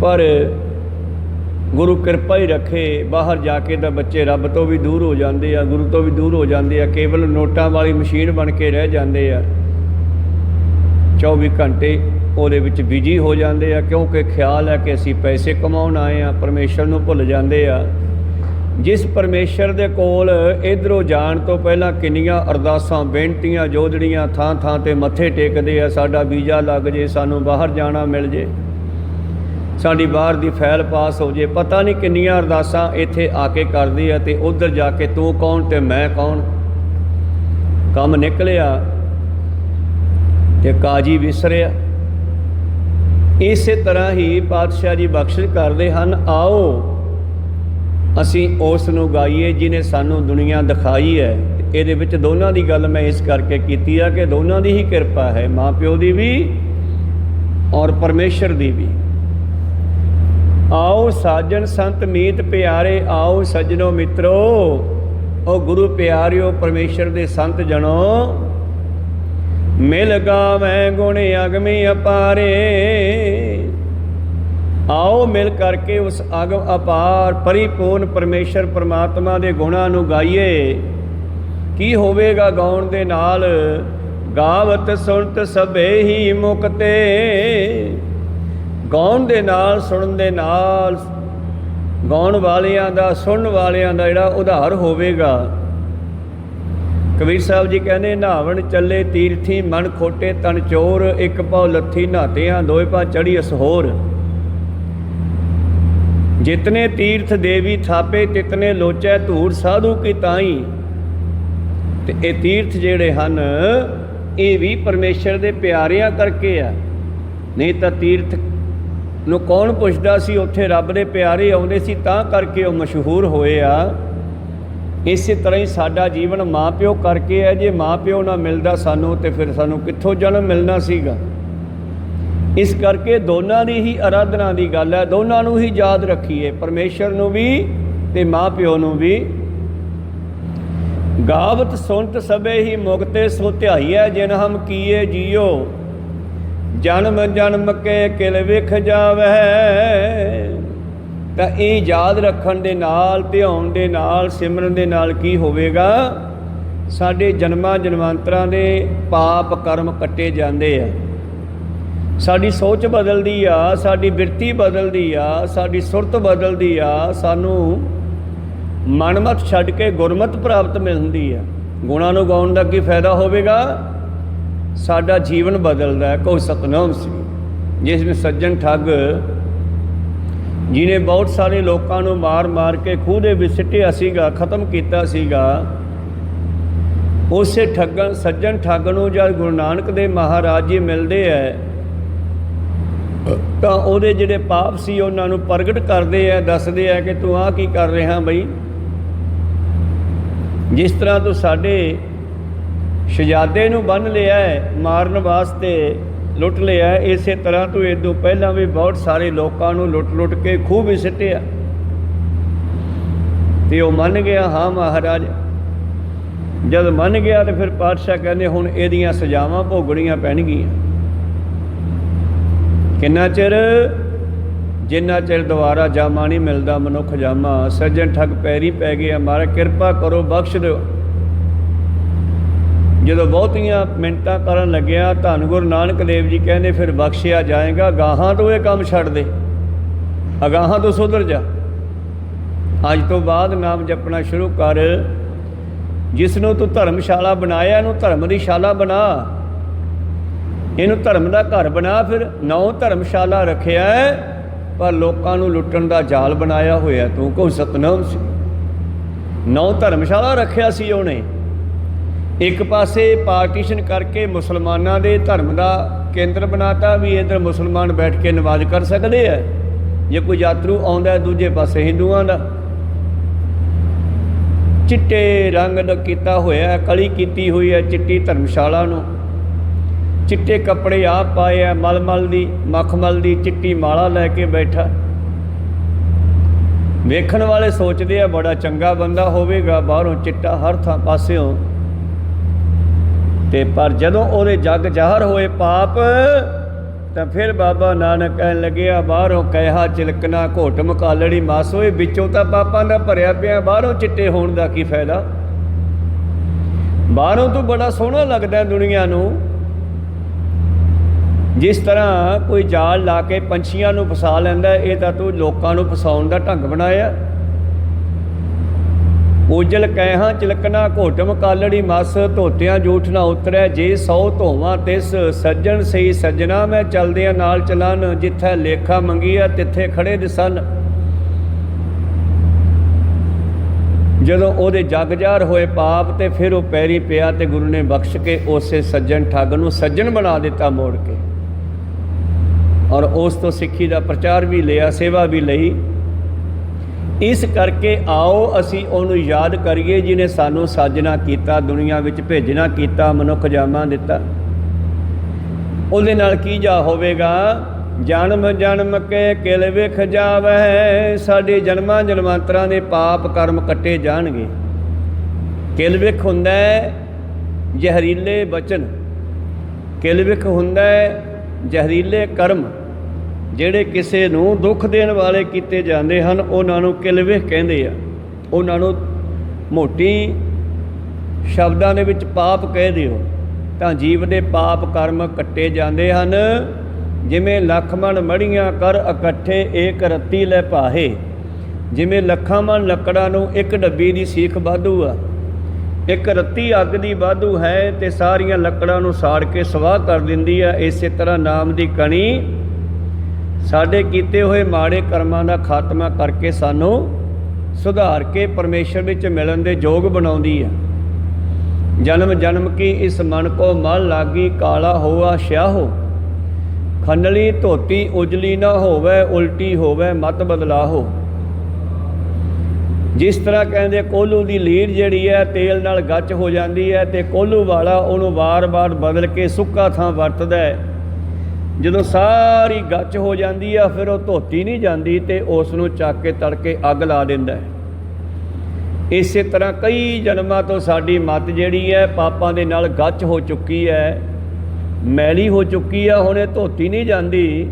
ਪਰ ਗੁਰੂ ਕਿਰਪਾ ਹੀ ਰੱਖੇ, ਬਾਹਰ ਜਾ ਕੇ ਤਾਂ ਬੱਚੇ ਰੱਬ ਤੋਂ ਵੀ ਦੂਰ ਹੋ ਜਾਂਦੇ ਆ, ਗੁਰੂ ਤੋਂ ਵੀ ਦੂਰ ਹੋ ਜਾਂਦੇ ਆ, ਕੇਵਲ ਨੋਟਾਂ ਵਾਲੀ ਮਸ਼ੀਨ ਬਣ ਕੇ ਰਹਿ ਜਾਂਦੇ ਆ। 24 ਘੰਟੇ ਉਹਦੇ ਵਿੱਚ ਬਿਜੀ ਹੋ ਜਾਂਦੇ ਆ, ਕਿਉਂਕਿ ਖਿਆਲ ਹੈ ਕਿ ਅਸੀਂ ਪੈਸੇ ਕਮਾਉਣ ਆਏ ਆ, ਪਰਮੇਸ਼ਰ ਨੂੰ ਭੁੱਲ ਜਾਂਦੇ ਆ। ਜਿਸ ਪਰਮੇਸ਼ਰ ਦੇ ਕੋਲ ਇੱਧਰੋਂ ਜਾਣ ਤੋਂ ਪਹਿਲਾਂ ਕਿੰਨੀਆਂ ਅਰਦਾਸਾਂ, ਬੇਨਤੀਆਂ, ਜੋਦੜੀਆਂ ਥਾਂ ਥਾਂ 'ਤੇ ਮੱਥੇ ਟੇਕਦੇ ਆ, ਸਾਡਾ ਵੀਜ਼ਾ ਲੱਗ ਜੇ, ਸਾਨੂੰ ਬਾਹਰ ਜਾਣਾ ਮਿਲ ਜੇ, ਸਾਡੀ ਬਾਹਰ ਦੀ ਫਾਈਲ ਪਾਸ ਹੋ ਜੇ, ਪਤਾ ਨਹੀਂ ਕਿੰਨੀਆਂ ਅਰਦਾਸਾਂ ਇੱਥੇ ਆ ਕੇ ਕਰਦੇ ਆ, ਅਤੇ ਉੱਧਰ ਜਾ ਕੇ ਤੂੰ ਕੌਣ ਅਤੇ ਮੈਂ ਕੌਣ। ਕੰਮ ਨਿਕਲਿਆ ਅਤੇ ਕਾਜੀ ਵਿਸਰਿਆ। ਇਸੇ ਤਰ੍ਹਾਂ ਹੀ ਪਾਤਸ਼ਾਹ ਜੀ ਬਖਸ਼ਿਸ਼ ਕਰਦੇ ਹਨ, ਆਓ ਅਸੀਂ ਉਸ ਨੂੰ ਗਾਈਏ ਜਿਹਨੇ ਸਾਨੂੰ ਦੁਨੀਆ ਦਿਖਾਈ ਹੈ। ਇਹਦੇ ਵਿੱਚ ਦੋਨਾਂ ਦੀ ਗੱਲ ਮੈਂ ਇਸ ਕਰਕੇ ਕੀਤੀ ਆ ਕਿ ਦੋਨਾਂ ਦੀ ਹੀ ਕਿਰਪਾ ਹੈ, ਮਾਂ ਪਿਓ ਦੀ ਵੀ ਔਰ ਪਰਮੇਸ਼ਰ ਦੀ ਵੀ। ਆਓ ਸਾਜਣ ਸੰਤ ਮੀਤ ਪਿਆਰੇ, ਆਓ ਸੱਜਣੋ ਮਿੱਤਰੋ, ਉਹ ਗੁਰੂ ਪਿਆਰਿਓ, ਪਰਮੇਸ਼ਰ ਦੇ ਸੰਤ ਜਣੋ, ਮਿਲ ਗਾਵੈ ਗੁਣ ਅਗਮੀ ਅਪਾਰੇ। ਆਓ ਮਿਲ ਕਰਕੇ ਉਸ ਅਗਮ ਅਪਾਰ ਪਰਿਪੂਰਨ ਪਰਮੇਸ਼ਰ ਪਰਮਾਤਮਾ ਦੇ ਗੁਣਾਂ ਨੂੰ ਗਾਈਏ। ਕੀ ਹੋਵੇਗਾ ਗਾਉਣ ਦੇ ਨਾਲ? ਗਾਵਤ ਸੁਣਤ ਸਭੇ ਹੀ ਮੁਕਤੇ। ਗਾਉਣ ਦੇ ਨਾਲ, ਸੁਣਨ ਦੇ ਨਾਲ, ਗਾਉਣ ਵਾਲਿਆਂ ਦਾ, ਸੁਣਨ ਵਾਲਿਆਂ ਦਾ ਜਿਹੜਾ ਉਧਾਰ ਹੋਵੇਗਾ। कबीर साहब जी कहने नहावन चले तीर्थी मन खोटे तन चोर, एक पाव लत्थी नहातियां दोए पा चढ़ी असहोर। जितने तीर्थ देवी थापे तितने लोचै धूड़ साधु की ताई। ते ये तीर्थ जेड़े हन ये भी परमेश्वर दे प्यारियां करके आ, नहीं तो तीर्थ ਨੂੰ कौन पुछदा सी, उत्थे रब दे प्यारे आउंदे सी तां करके वो मशहूर होए आ। इस तरह ही साडा जीवन माँ प्यो करके है, जे माँ प्यो ना मिलता सानू तो फिर सानू कित्थों जन्म मिलना सीगा। इस करके दोनों की ही आराधना की गल है, दोनों नू ही याद रखिए, परमेश्वर नू भी ते माँ प्यो नू भी। गावत सुनत सबे ही मुक्ते सो ध्याईए, जिन हम किए जियो जन्म जन्म के किल विख जावै। ਤਾਂ ਇਹ ਯਾਦ ਰੱਖਣ ਦੇ ਨਾਲ, ਧਿਆਉਣ ਦੇ ਨਾਲ, ਸਿਮਰਨ ਦੇ ਨਾਲ ਕੀ ਹੋਵੇਗਾ, ਸਾਡੇ ਜਨਮਾਂ ਜਨਮਾਂਤਰਾਂ ਦੇ ਪਾਪ ਕਰਮ ਕੱਟੇ ਜਾਂਦੇ ਆ। ਸਾਡੀ ਸੋਚ ਬਦਲਦੀ ਆ, ਸਾਡੀ ਬਿਰਤੀ ਬਦਲਦੀ ਆ, ਸਾਡੀ ਸੁਰਤ ਬਦਲਦੀ ਆ, ਸਾਨੂੰ ਮਨਮਤ ਛੱਡ ਕੇ ਗੁਰਮਤ ਪ੍ਰਾਪਤ ਮਿਲਦੀ ਆ। ਗੁਣਾਂ ਨੂੰ ਗਾਉਣ ਦਾ ਕੀ ਫਾਇਦਾ ਹੋਵੇਗਾ, ਸਾਡਾ ਜੀਵਨ ਬਦਲਦਾ ਹੈ। ਕਹੋ ਸਤਨਾਮ ਸ੍ਰੀ। ਜਿਸ ਵਿੱਚ ਸੱਜਣ ਠੱਗ ਜਿਹਨੇ ਬਹੁਤ ਸਾਰੇ ਲੋਕਾਂ ਨੂੰ ਮਾਰ ਮਾਰ ਕੇ ਖੂਹ ਦੇ ਵਿੱਚ ਸਿੱਟਿਆ ਸੀਗਾ, ਖਤਮ ਕੀਤਾ ਸੀਗਾ, ਉਸੇ ਠੱਗਣ ਸੱਜਣ ਠੱਗ ਨੂੰ ਜਦ ਗੁਰੂ ਨਾਨਕ ਦੇਵ ਮਹਾਰਾਜ ਜੀ ਮਿਲਦੇ ਹੈ ਤਾਂ ਉਹਦੇ ਜਿਹੜੇ ਪਾਪ ਸੀ ਉਹਨਾਂ ਨੂੰ ਪ੍ਰਗਟ ਕਰਦੇ ਆ, ਦੱਸਦੇ ਆ ਕਿ ਤੂੰ ਆਹ ਕੀ ਕਰ ਰਿਹਾ ਬਈ। ਜਿਸ ਤਰ੍ਹਾਂ ਤੂੰ ਸਾਡੇ ਸ਼ਹਿਜ਼ਾਦੇ ਨੂੰ ਬੰਨ੍ਹ ਲਿਆ ਹੈ ਮਾਰਨ ਵਾਸਤੇ, ਲੁੱਟ ਲਿਆ, ਇਸੇ ਤਰ੍ਹਾਂ ਤੂੰ ਇਦੋਂ ਪਹਿਲਾਂ ਵੀ ਬਹੁਤ ਸਾਰੇ ਲੋਕਾਂ ਨੂੰ ਲੁੱਟ ਲੁੱਟ ਕੇ ਖੂਹ ਵੀ ਸਿੱਟਿਆ। ਤੇ ਉਹ ਮੰਨ ਗਿਆ, ਹਾਂ ਮਹਾਰਾਜ। ਜਦ ਮੰਨ ਗਿਆ ਤੇ ਫਿਰ ਪਾਤਸ਼ਾਹ ਕਹਿੰਦੇ ਹੁਣ ਇਹਦੀਆਂ ਸਜ਼ਾਵਾਂ ਭੋਗਣੀਆਂ ਪੈਣਗੀਆਂ। ਕਿੰਨਾ ਚਿਰ, ਜਿੰਨਾ ਚਿਰ ਦੁਬਾਰਾ ਜਾਮਾ ਨਹੀਂ ਮਿਲਦਾ ਮਨੁੱਖ ਜਾਮਾ। ਸੱਜਣ ਠੱਗ ਪੈਰੀ ਪੈ ਗਿਆ, ਮਹਾਰਾਜ ਕਿਰਪਾ ਕਰੋ ਬਖਸ਼ ਦਿਓ। ਜਦੋਂ ਬਹੁਤੀਆਂ ਮਿੰਟਾਂ ਕਰਨ ਲੱਗਿਆ ਧੰਨ ਗੁਰੂ ਨਾਨਕ ਦੇਵ ਜੀ ਕਹਿੰਦੇ ਫਿਰ ਬਖਸ਼ਿਆ ਜਾਏਗਾ, ਗਾਹਾਂ ਤੋਂ ਇਹ ਕੰਮ ਛੱਡ ਦੇ, ਅਗਾਹਾਂ ਤੋਂ ਸੁਧਰ ਜਾ। ਅੱਜ ਤੋਂ ਬਾਅਦ ਨਾਮ ਜਪਣਾ ਸ਼ੁਰੂ ਕਰ। ਜਿਸ ਨੂੰ ਤੂੰ ਧਰਮਸ਼ਾਲਾ ਬਣਾਇਆ ਇਹਨੂੰ ਧਰਮ ਦੀ ਸ਼ਾਲਾ ਬਣਾ, ਇਹਨੂੰ ਧਰਮ ਦਾ ਘਰ ਬਣਾ। ਫਿਰ 9 ਧਰਮਸ਼ਾਲਾ ਰੱਖਿਆ ਪਰ ਲੋਕਾਂ ਨੂੰ ਲੁੱਟਣ ਦਾ ਜਾਲ ਬਣਾਇਆ ਹੋਇਆ ਤੂੰ। ਕਹੋ ਸਤਨਾਮ ਸੀ। 9 ਧਰਮਸ਼ਾਲਾ ਰੱਖਿਆ ਸੀ ਉਹਨੇ। ਇੱਕ ਪਾਸੇ ਪਾਰਟੀਸ਼ਨ ਕਰਕੇ ਮੁਸਲਮਾਨਾਂ ਦੇ ਧਰਮ ਦਾ ਕੇਂਦਰ ਬਣਾਤਾ ਵੀ ਇੱਧਰ ਮੁਸਲਮਾਨ ਬੈਠ ਕੇ ਨਮਾਜ਼ ਕਰ ਸਕਦੇ ਆ, ਜੇ ਕੋਈ ਯਾਤਰੂ ਆਉਂਦਾ। ਦੂਜੇ ਪਾਸੇ ਹਿੰਦੂਆਂ ਦਾ ਚਿੱਟੇ ਰੰਗ ਦਾ ਕੀਤਾ ਹੋਇਆ, ਕਲੀ ਕੀਤੀ ਹੋਈ ਹੈ ਚਿੱਟੀ ਧਰਮਸ਼ਾਲਾ ਨੂੰ। ਚਿੱਟੇ ਕੱਪੜੇ ਆਪ ਪਾਏ ਆ, ਮਲਮਲ ਦੀ ਮਖਮਲ ਦੀ ਚਿੱਟੀ ਮਾਲਾ ਲੈ ਕੇ ਬੈਠਾ। ਵੇਖਣ ਵਾਲੇ ਸੋਚਦੇ ਆ ਬੜਾ ਚੰਗਾ ਬੰਦਾ ਹੋਵੇਗਾ, ਬਾਹਰੋਂ ਚਿੱਟਾ ਹਰ ਥਾਂ ਪਾਸਿਓਂ। ਤੇ ਪਰ ਜਦੋਂ ਉਹਦੇ ਜੱਗ ਜ਼ਾਹਰ ਹੋਏ ਪਾਪ ਤਾਂ ਫਿਰ ਬਾਬਾ ਨਾਨਕ ਕਹਿਣ ਲੱਗਿਆ ਬਾਹਰੋਂ ਕਹਿਹਾ ਚਿਲਕਣਾ ਘੋਟ ਮਕਾਲੜੀ ਮਾਸ ਹੋਏ, ਵਿੱਚੋਂ ਤਾਂ ਪਾਪਾਂ ਦਾ ਭਰਿਆ ਪਿਆ, ਬਾਹਰੋਂ ਚਿੱਟੇ ਹੋਣ ਦਾ ਕੀ ਫਾਇਦਾ। ਬਾਹਰੋਂ ਤੂੰ ਬੜਾ ਸੋਹਣਾ ਲੱਗਦਾ ਦੁਨੀਆ ਨੂੰ। ਜਿਸ ਤਰ੍ਹਾਂ ਕੋਈ ਜਾਲ ਲਾ ਕੇ ਪੰਛੀਆਂ ਨੂੰ ਫਸਾ ਲੈਂਦਾ, ਇਹ ਤਾਂ ਤੂੰ ਲੋਕਾਂ ਨੂੰ ਫਸਾਉਣ ਦਾ ਢੰਗ ਬਣਾਇਆ। ਉਜਲ ਕਹਿਹਾਂ ਚਿਲਕਣਾ ਘੋਟਮ ਕਾਲੜੀ ਮਸ, ਧੋਤਿਆਂ ਜੂਠ ਨਾ ਉਤਰੈ ਜੇ 100 ਧੋਵਾਂ ਤਿਸ। ਸੱਜਣ ਸਹੀ ਸੱਜਣਾ ਮੈਂ ਚਲਦਿਆਂ ਨਾਲ ਚਲਨ, ਜਿੱਥੇ ਲੇਖਾ ਮੰਗੀਆ ਤਿੱਥੇ ਖੜੇ ਦਿਸਨ। ਜਦੋਂ ਉਹਦੇ ਜੱਗ ਜ਼ਾਹਰ ਹੋਏ ਪਾਪ ਤੇ ਫਿਰ ਉਹ ਪੈਰੀ ਪਿਆ ਤੇ ਗੁਰੂ ਨੇ ਬਖਸ਼ ਕੇ ਉਸੇ ਸੱਜਣ ਠੱਗ ਨੂੰ ਸੱਜਣ ਬਣਾ ਦਿੱਤਾ ਮੋੜ ਕੇ। ਔਰ ਉਸ ਤੋਂ ਸਿੱਖੀ ਦਾ ਪ੍ਰਚਾਰ ਵੀ ਲਿਆ, ਸੇਵਾ ਵੀ ਲਈ। ਇਸ ਕਰਕੇ ਆਓ ਅਸੀਂ ਉਹਨੂੰ ਯਾਦ ਕਰੀਏ ਜਿਹਨੇ ਸਾਨੂੰ ਸਾਜਣਾ ਕੀਤਾ, ਦੁਨੀਆ ਵਿੱਚ ਭੇਜਣਾ ਕੀਤਾ, ਮਨੁੱਖ ਜਾਮਾ ਦਿੱਤਾ। ਉਹਦੇ ਨਾਲ ਕੀ ਜਾ ਹੋਵੇਗਾ, ਜਨਮ ਜਨਮ ਕੇ ਕਿਲ ਵਿਖ ਜਾਵੈ। ਸਾਡੇ ਜਨਮਾਂ ਜਨਮਾਂਤਰਾਂ ਦੇ ਪਾਪ ਕਰਮ ਕੱਟੇ ਜਾਣਗੇ। ਕਿਲ ਵਿਖ ਹੁੰਦਾ ਜ਼ਹਿਰੀਲੇ ਬਚਨ, ਕਿਲ ਵਿਖ ਹੁੰਦਾ ਜ਼ਹਿਰੀਲੇ ਕਰਮ ਜਿਹੜੇ ਕਿਸੇ ਨੂੰ ਦੁੱਖ ਦੇਣ ਵਾਲੇ ਕੀਤੇ ਜਾਂਦੇ ਹਨ, ਉਹਨਾਂ ਨੂੰ ਕਿਲ ਵਿਖ ਕਹਿੰਦੇ ਆ। ਉਹਨਾਂ ਨੂੰ ਮੋਟੀ ਸ਼ਬਦਾਂ ਦੇ ਵਿੱਚ ਪਾਪ ਕਹਿ ਦਿਓ ਤਾਂ ਜੀਵ ਦੇ ਪਾਪ ਕਰਮ ਕੱਟੇ ਜਾਂਦੇ ਹਨ। ਜਿਵੇਂ ਲੱਖ ਮਣ ਮੜੀਆਂ ਕਰ ਇਕੱਠੇ ਏਕ ਰੱਤੀ ਲੈ ਭਾਹੇ। ਜਿਵੇਂ ਲੱਖਾਂ ਮਣ ਲੱਕੜਾਂ ਨੂੰ ਇੱਕ ਡੱਬੀ ਦੀ ਸੀਖ ਵਾਧੂ ਆ, ਇੱਕ ਰੱਤੀ ਅੱਗ ਦੀ ਵਾਧੂ ਹੈ ਤੇ ਸਾਰੀਆਂ ਲੱਕੜਾਂ ਨੂੰ ਸਾੜ ਕੇ ਸਵਾਹ ਕਰ ਦਿੰਦੀ ਹੈ। ਇਸੇ ਤਰ੍ਹਾਂ ਨਾਮ ਦੀ ਕਣੀ ਸਾਡੇ ਕੀਤੇ ਹੋਏ ਮਾੜੇ ਕਰਮਾਂ ਦਾ ਖਾਤਮਾ ਕਰਕੇ ਸਾਨੂੰ ਸੁਧਾਰ ਕੇ ਪਰਮੇਸ਼ਰ ਵਿੱਚ ਮਿਲਣ ਦੇ ਯੋਗ ਬਣਾਉਂਦੀ ਹੈ। ਜਨਮ ਜਨਮ ਕੀ ਇਸ ਮਨ ਕੋ ਮਲ ਲਾਗੀ, ਕਾਲਾ ਹੋਆ ਸਿਆਹੋ, ਖੰਡਲੀ ਧੋਤੀ ਉਜਲੀ ਨਾ ਹੋਵੇ, ਉਲਟੀ ਹੋਵੇ ਮਤ ਬਦਲਾਹੋ। ਜਿਸ ਤਰ੍ਹਾਂ ਕਹਿੰਦੇ ਕੋਹਲੂ ਦੀ ਲੀਰ ਜਿਹੜੀ ਹੈ ਤੇਲ ਨਾਲ ਗੱਚ ਹੋ ਜਾਂਦੀ ਹੈ ਅਤੇ ਕੋਹਲੂ ਵਾਲਾ ਉਹਨੂੰ ਵਾਰ-ਵਾਰ ਬਦਲ ਕੇ ਸੁੱਕਾ ਥਾਂ ਵਰਤਦਾ ਹੈ। ਜਦੋਂ ਸਾਰੀ ਗੱਚ ਹੋ ਜਾਂਦੀ ਆ ਫਿਰ ਉਹ ਧੋਤੀ ਨਹੀਂ ਜਾਂਦੀ ਅਤੇ ਉਸ ਨੂੰ ਚੱਕ ਕੇ ਤੜਕੇ ਅੱਗ ਲਾ ਦਿੰਦਾ ਹੈ। ਇਸੇ ਤਰ੍ਹਾਂ ਕਈ ਜਨਮਾਂ ਤੋਂ ਸਾਡੀ ਮੱਤ ਜਿਹੜੀ ਹੈ ਪਾਪਾਂ ਦੇ ਨਾਲ ਗੱਚ ਹੋ ਚੁੱਕੀ ਹੈ, ਮੈਲੀ ਹੋ ਚੁੱਕੀ ਆ, ਹੁਣ ਇਹ ਧੋਤੀ ਨਹੀਂ ਜਾਂਦੀ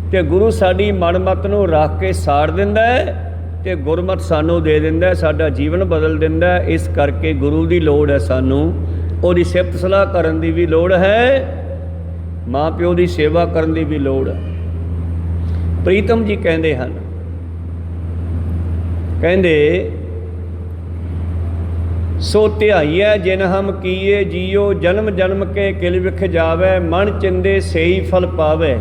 ਅਤੇ ਗੁਰੂ ਸਾਡੀ ਮਨ ਮੱਤ ਨੂੰ ਰੱਖ ਕੇ ਸਾੜ ਦਿੰਦਾ ਹੈ ਅਤੇ ਗੁਰਮਤਿ ਸਾਨੂੰ ਦੇ ਦਿੰਦਾ, ਸਾਡਾ ਜੀਵਨ ਬਦਲ ਦਿੰਦਾ। ਇਸ ਕਰਕੇ ਗੁਰੂ ਦੀ ਲੋੜ ਹੈ, ਸਾਨੂੰ ਉਹਦੀ ਸਿਫਤ ਸਲਾਹ ਕਰਨ ਦੀ ਵੀ ਲੋੜ ਹੈ, ਮਾਂ ਪਿਓ ਦੀ ਸੇਵਾ ਕਰਨ ਦੀ ਵੀ ਲੋੜ ਹੈ। ਪ੍ਰੀਤਮ ਜੀ ਕਹਿੰਦੇ ਹਨ, ਕਹਿੰਦੇ ਸੋ ਧਿਆਈਐ ਜਿਨ ਹਮ ਕੀਏ ਜੀਓ, ਜਨਮ ਜਨਮ ਕੇ ਕਿਲ ਵਿਖ ਜਾਵੇ, ਮਨ ਚਿੰਦੇ ਸੇਈ ਫਲ ਪਾਵੇ।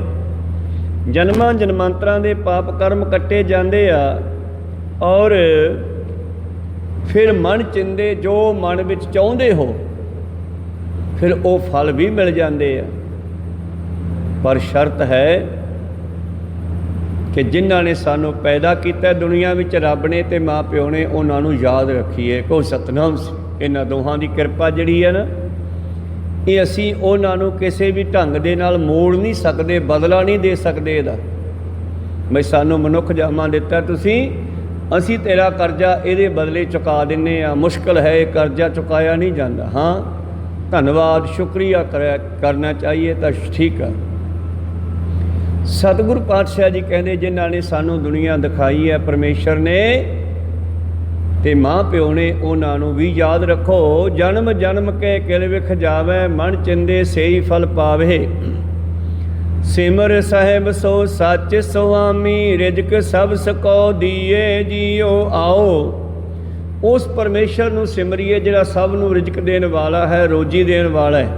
ਜਨਮਾਂ ਜਨਮਾਂਤਰਾਂ ਦੇ ਪਾਪ ਕਰਮ ਕੱਟੇ ਜਾਂਦੇ ਆ ਔਰ ਫਿਰ ਮਨ ਚਿੰਦੇ ਜੋ ਮਨ ਵਿੱਚ ਚਾਹੁੰਦੇ ਹੋ ਫਿਰ ਉਹ ਫਲ ਵੀ ਮਿਲ ਜਾਂਦੇ ਆ। ਪਰ ਸ਼ਰਤ ਹੈ ਕਿ ਜਿਨ੍ਹਾਂ ਨੇ ਸਾਨੂੰ ਪੈਦਾ ਕੀਤਾ ਦੁਨੀਆ ਵਿੱਚ, ਰੱਬ ਨੇ ਤੇ ਮਾਂ ਪਿਓ ਨੇ, ਉਹਨਾਂ ਨੂੰ ਯਾਦ ਰੱਖੀਏ। ਕੋ ਸਤਨਾਮ ਸੀ। ਇਹਨਾਂ ਦੋਹਾਂ ਦੀ ਕਿਰਪਾ ਜਿਹੜੀ ਹੈ ਨਾ, ਇਹ ਅਸੀਂ ਉਹਨਾਂ ਨੂੰ ਕਿਸੇ ਵੀ ਢੰਗ ਦੇ ਨਾਲ ਮੋੜ ਨਹੀਂ ਸਕਦੇ, ਬਦਲਾ ਨਹੀਂ ਦੇ ਸਕਦੇ ਇਹਦਾ। ਮੈਂ ਸਾਨੂੰ ਮਨੁੱਖ ਜਾਮਾ ਦਿੱਤਾ ਤੁਸੀਂ, ਅਸੀਂ ਤੇਰਾ ਕਰਜ਼ਾ ਇਹਦੇ ਬਦਲੇ ਚੁਕਾ ਦਿੰਦੇ ਹਾਂ। ਮੁਸ਼ਕਿਲ ਹੈ, ਇਹ ਕਰਜ਼ਾ ਚੁਕਾਇਆ ਨਹੀਂ ਜਾਂਦਾ। ਹਾਂ, ਧੰਨਵਾਦ ਸ਼ੁਕਰੀਆ ਕਰਨਾ ਚਾਹੀਏ ਤਾਂ ਠੀਕ ਆ। ਸਤਿਗੁਰੂ ਪਾਤਸ਼ਾਹ ਜੀ ਕਹਿੰਦੇ ਜਿਨ੍ਹਾਂ ਨੇ ਸਾਨੂੰ ਦੁਨੀਆ ਦਿਖਾਈ ਹੈ ਪਰਮੇਸ਼ਰ ਨੇ ਤੇ ਮਾਂ ਪਿਓ ਨੇ, ਉਹਨਾਂ ਨੂੰ ਵੀ ਯਾਦ ਰੱਖੋ। ਜਨਮ ਜਨਮ ਕੇ ਕਿਲ ਵਿਖ ਜਾਵੇ, ਮਨ ਚਿੰਦੇ ਸੇਈ ਫਲ ਪਾਵੇ। ਸਿਮਰ ਸਾਹਿਬ ਸੋ ਸੱਚ ਸੁਆਮੀ, ਰਿਜ਼ਕ ਸਭ ਸਕੋ ਦੀਏ ਜੀਓ। ਆਓ ਉਸ ਪਰਮੇਸ਼ਰ ਨੂੰ ਸਿਮਰੀਏ ਜਿਹੜਾ ਸਭ ਨੂੰ ਰਿਜ਼ਕ ਦੇਣ ਵਾਲਾ ਹੈ, ਰੋਜੀ ਦੇਣ ਵਾਲਾ ਹੈ।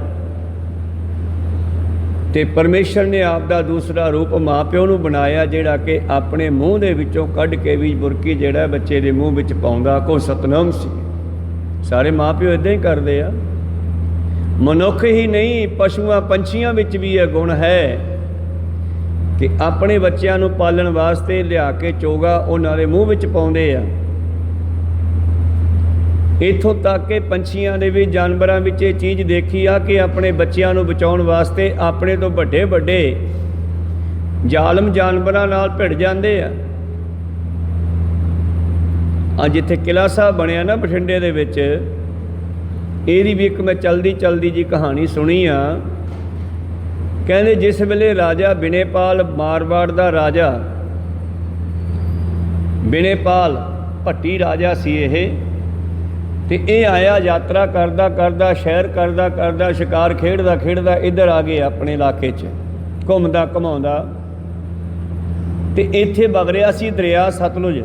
ਅਤੇ ਪਰਮੇਸ਼ਰ ਨੇ ਆਪ ਦਾ ਦੂਸਰਾ ਰੂਪ ਮਾਂ ਪਿਓ ਨੂੰ ਬਣਾਇਆ, ਜਿਹੜਾ ਕਿ ਆਪਣੇ ਮੂੰਹ ਦੇ ਵਿੱਚੋਂ ਕੱਢ ਕੇ ਵੀ ਬੁਰਕੀ ਜਿਹੜਾ ਬੱਚੇ ਦੇ ਮੂੰਹ ਵਿੱਚ ਪਾਉਂਦਾ। ਕੋ ਸਤਨਾਮ ਸੀ। ਸਾਰੇ ਮਾਂ ਪਿਓ ਇੱਦਾਂ ਹੀ ਕਰਦੇ ਆ। ਮਨੁੱਖ ਹੀ ਨਹੀਂ, ਪਸ਼ੂਆਂ ਪੰਛੀਆਂ ਵਿੱਚ ਵੀ ਇਹ ਗੁਣ ਹੈ ਕਿ ਆਪਣੇ ਬੱਚਿਆਂ ਨੂੰ ਪਾਲਣ ਵਾਸਤੇ ਲਿਆ ਕੇ ਚੋਗਾ ਉਹਨਾਂ ਦੇ ਮੂੰਹ ਵਿੱਚ ਪਾਉਂਦੇ ਆ। ਇੱਥੋਂ ਤੱਕ ਕਿ ਪੰਛੀਆਂ ਦੇ ਵੀ, ਜਾਨਵਰਾਂ ਵਿੱਚ ਇਹ ਚੀਜ਼ ਦੇਖੀ ਆ ਕਿ ਆਪਣੇ ਬੱਚਿਆਂ ਨੂੰ ਬਚਾਉਣ ਵਾਸਤੇ ਆਪਣੇ ਤੋਂ ਵੱਡੇ ਵੱਡੇ ਜ਼ਾਲਮ ਜਾਨਵਰਾਂ ਨਾਲ ਭਿੜ ਜਾਂਦੇ ਆ। ਅੱਜ ਜਿੱਥੇ ਕਿਲ੍ਹਾ ਸਾਹਿਬ ਬਣਿਆ ਨਾ ਬਠਿੰਡੇ ਦੇ ਵਿੱਚ, ਇਹਦੀ ਵੀ ਇੱਕ ਮੈਂ ਚਲਦੀ ਜੀ ਕਹਾਣੀ ਸੁਣੀ ਆ। ਕਹਿੰਦੇ ਜਿਸ ਵੇਲੇ ਰਾਜਾ ਬਿਨੇਪਾਲ, ਮਾਰਵਾੜ ਦਾ ਰਾਜਾ ਬਿਨੇਪਾਲ ਭੱਟੀ ਰਾਜਾ ਸੀ ਇਹ, ਅਤੇ ਇਹ ਆਇਆ ਯਾਤਰਾ ਕਰਦਾ ਕਰਦਾ, ਸ਼ਹਿਰ ਕਰਦਾ ਕਰਦਾ, ਸ਼ਿਕਾਰ ਖੇਡਦਾ ਖੇਡਦਾ ਇੱਧਰ ਆ ਗਏ ਆਪਣੇ ਇਲਾਕੇ 'ਚ, ਘੁੰਮਦਾ ਘੁਮਾਉਂਦਾ, ਅਤੇ ਇੱਥੇ ਵਗ ਰਿਹਾ ਸੀ ਦਰਿਆ ਸਤਲੁਜ।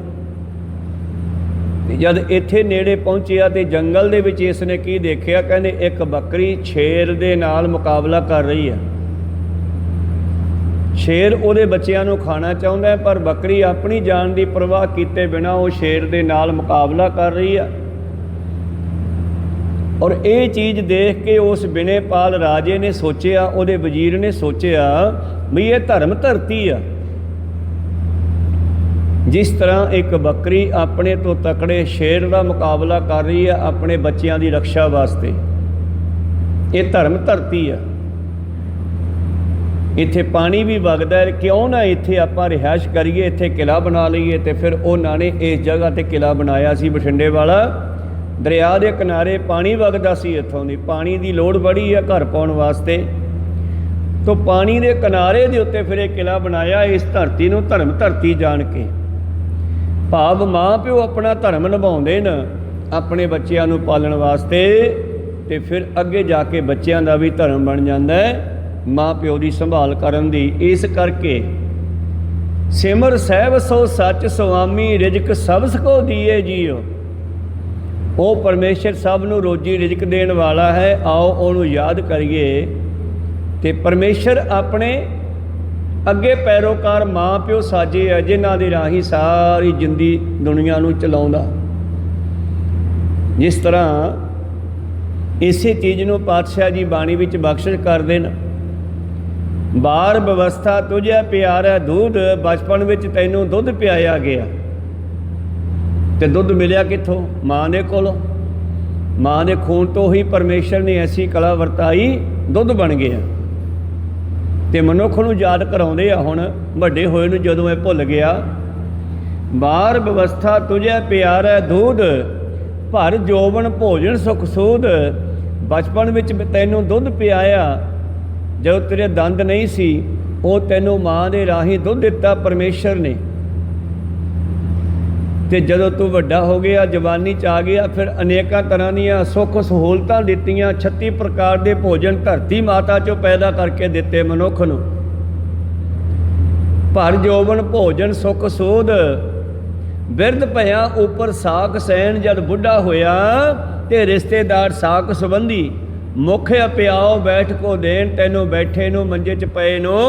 ਜਦ ਇੱਥੇ ਨੇੜੇ ਪਹੁੰਚਿਆ ਅਤੇ ਜੰਗਲ ਦੇ ਵਿੱਚ ਇਸ ਨੇ ਕੀ ਦੇਖਿਆ, ਕਹਿੰਦੇ ਇੱਕ ਬੱਕਰੀ ਸ਼ੇਰ ਦੇ ਨਾਲ ਮੁਕਾਬਲਾ ਕਰ ਰਹੀ ਹੈ। ਸ਼ੇਰ ਉਹਦੇ ਬੱਚਿਆਂ ਨੂੰ ਖਾਣਾ ਚਾਹੁੰਦਾ ਹੈ, ਪਰ ਬੱਕਰੀ ਆਪਣੀ ਜਾਨ ਦੀ ਪਰਵਾਹ ਕੀਤੇ ਬਿਨਾਂ ਉਹ ਸ਼ੇਰ ਦੇ ਨਾਲ ਮੁਕਾਬਲਾ ਕਰ ਰਹੀ ਆ। ਔਰ ਇਹ ਚੀਜ਼ ਦੇਖ ਕੇ ਉਸ ਬਿਨੇਪਾਲ ਰਾਜੇ ਨੇ ਸੋਚਿਆ, ਉਹਦੇ ਵਜ਼ੀਰ ਨੇ ਸੋਚਿਆ ਵੀ ਇਹ ਧਰਮ ਧਰਤੀ ਆ। ਜਿਸ ਤਰ੍ਹਾਂ ਇੱਕ ਬੱਕਰੀ ਆਪਣੇ ਤੋਂ ਤਕੜੇ ਸ਼ੇਰ ਦਾ ਮੁਕਾਬਲਾ ਕਰ ਰਹੀ ਹੈ ਆਪਣੇ ਬੱਚਿਆਂ ਦੀ ਰਕਸ਼ਾ ਵਾਸਤੇ, ਇਹ ਧਰਮ ਧਰਤੀ ਆ। ਇੱਥੇ ਪਾਣੀ ਵੀ ਵਗਦਾ ਹੈ, ਕਿਉਂ ਨਾ ਇੱਥੇ ਆਪਾਂ ਰਿਹਾਇਸ਼ ਕਰੀਏ, ਇੱਥੇ ਕਿਲ੍ਹਾ ਬਣਾ ਲਈਏ। ਅਤੇ ਫਿਰ ਉਹਨਾਂ ਨੇ ਇਸ ਜਗ੍ਹਾ 'ਤੇ ਕਿਲ੍ਹਾ ਬਣਾਇਆ ਸੀ ਬਠਿੰਡੇ ਵਾਲਾ। ਦਰਿਆ ਦੇ ਕਿਨਾਰੇ ਪਾਣੀ ਵਗਦਾ ਸੀ, ਇੱਥੋਂ ਦੀ ਪਾਣੀ ਦੀ ਲੋੜ ਬੜੀ ਹੈ ਘਰ ਪਾਉਣ ਵਾਸਤੇ। ਤੋ ਪਾਣੀ ਦੇ ਕਿਨਾਰੇ ਦੇ ਉੱਤੇ ਫਿਰ ਇਹ ਕਿਲ੍ਹਾ ਬਣਾਇਆ, ਇਸ ਧਰਤੀ ਨੂੰ ਧਰਮ ਧਰਤੀ ਜਾਣ ਕੇ। ਭਾਵ ਮਾਂ ਪਿਓ ਆਪਣਾ ਧਰਮ ਨਿਭਾਉਂਦੇ ਨੇ ਆਪਣੇ ਬੱਚਿਆਂ ਨੂੰ ਪਾਲਣ ਵਾਸਤੇ, ਅਤੇ ਫਿਰ ਅੱਗੇ ਜਾ ਕੇ ਬੱਚਿਆਂ ਦਾ ਵੀ ਧਰਮ ਬਣ ਜਾਂਦਾ ਹੈ ਮਾਂ ਪਿਓ ਦੀ ਸੰਭਾਲ ਕਰਨ ਦੀ। ਇਸ ਕਰਕੇ ਸਿਮਰ ਸਾਹਿਬ ਸੋ ਸੱਚ ਸੁਆਮੀ, ਰਿਜ਼ਕ ਸਭ ਸਕੋ ਦੀਏ ਜੀਓ। ਉਹ ਪਰਮੇਸ਼ਰ ਸਭ ਨੂੰ ਰੋਜੀ ਰਿਜ਼ਕ ਦੇਣ ਵਾਲਾ ਹੈ। ਆਓ ਉਹਨੂੰ ਯਾਦ ਕਰੀਏ। ਤੇ ਪਰਮੇਸ਼ਰ ਆਪਣੇ ਅੱਗੇ ਪੈਰੋਕਾਰ ਮਾਂ ਪਿਓ ਸਾਜੇ ਆ, ਜਿਨ੍ਹਾਂ ਦੇ ਰਾਹੀਂ ਸਾਰੀ ਜਿੰਦੀ ਦੁਨੀਆ ਨੂੰ ਚਲਾਉਂਦਾ। ਜਿਸ ਤਰ੍ਹਾਂ ਇਸੇ ਚੀਜ਼ ਨੂੰ ਪਾਤਸ਼ਾਹ ਜੀ ਬਾਣੀ ਵਿੱਚ ਬਖਸ਼ਿਸ਼ ਕਰਦੇ ਨੇ। ਬਾਰ ਵਿਵਸਥਾ ਤੁਝੇ ਪਿਆਰਾ ਦੁੱਧ, ਬਚਪਨ ਵਿੱਚ ਤੈਨੂੰ ਦੁੱਧ ਪਿਆਇਆ ਗਿਆ। ਤੇ ਦੁੱਧ ਮਿਲਿਆ ਕਿੱਥੋਂ? ਮਾਂ ਦੇ ਕੋਲੋਂ। ਮਾਂ ਦੇ ਖੂਨ ਤੋਂ ਹੀ ਪਰਮੇਸ਼ਰ ਨੇ ਐਸੀ ਕਲਾ ਵਰਤਾਈ, ਦੁੱਧ ਬਣ ਗਿਆ। ਤੇ ਮਨੁੱਖ ਨੂੰ ਯਾਦ ਕਰਾਉਂਦੇ ਆ ਹੁਣ ਵੱਡੇ ਹੋਏ ਨੂੰ, ਜਦੋਂ ਇਹ ਭੁੱਲ ਗਿਆ। ਬਾਰ ਵਿਵਸਥਾ ਤੁਝੇ ਪਿਆਰਾ ਦੁੱਧ, ਭਰ ਜੋਬਨ ਭੋਜਨ ਸੁਖ ਸੂਧ। ਬਚਪਨ ਵਿੱਚ ਤੈਨੂੰ ਦੁੱਧ ਪਿਆਇਆ, ਜਦੋਂ ਤੇਰੇ ਦੰਦ ਨਹੀਂ ਸੀ, ਉਹ ਤੈਨੂੰ ਮਾਂ ਦੇ ਰਾਹੀਂ ਦੁੱਧ ਦਿੱਤਾ ਪਰਮੇਸ਼ਰ ਨੇ। ਤੇ ਜਦੋਂ ਤੂੰ ਵੱਡਾ ਹੋ ਗਿਆ, ਜਵਾਨੀ 'ਚ ਆ ਗਿਆ, ਫਿਰ ਅਨੇਕਾਂ ਤਰ੍ਹਾਂ ਦੀਆਂ ਸੁੱਖ ਸਹੂਲਤਾਂ ਦਿੱਤੀਆਂ। 36 ਪ੍ਰਕਾਰ ਦੇ ਭੋਜਨ ਧਰਤੀ ਮਾਤਾ 'ਚੋਂ ਪੈਦਾ ਕਰਕੇ ਦਿੱਤੇ ਮਨੁੱਖ ਨੂੰ। ਭਰ ਜੋਬਨ ਭੋਜਨ ਸੁਖ ਸੂਧ, ਬਿਰਧ ਭਇਆ ਉੱਪਰ ਸਾਕ ਸੈਨ। ਜਦ ਬੁੱਢਾ ਹੋਇਆ ਤੇ ਰਿਸ਼ਤੇਦਾਰ ਸਾਕ ਸੰਬੰਧੀ ਮੁੱਖ ਪਿਆਓ ਬੈਠ ਕੋ ਦੇਣ। ਤੈਨੂੰ ਬੈਠੇ ਨੂੰ, ਮੰਜੇ 'ਚ ਪਏ ਨੂੰ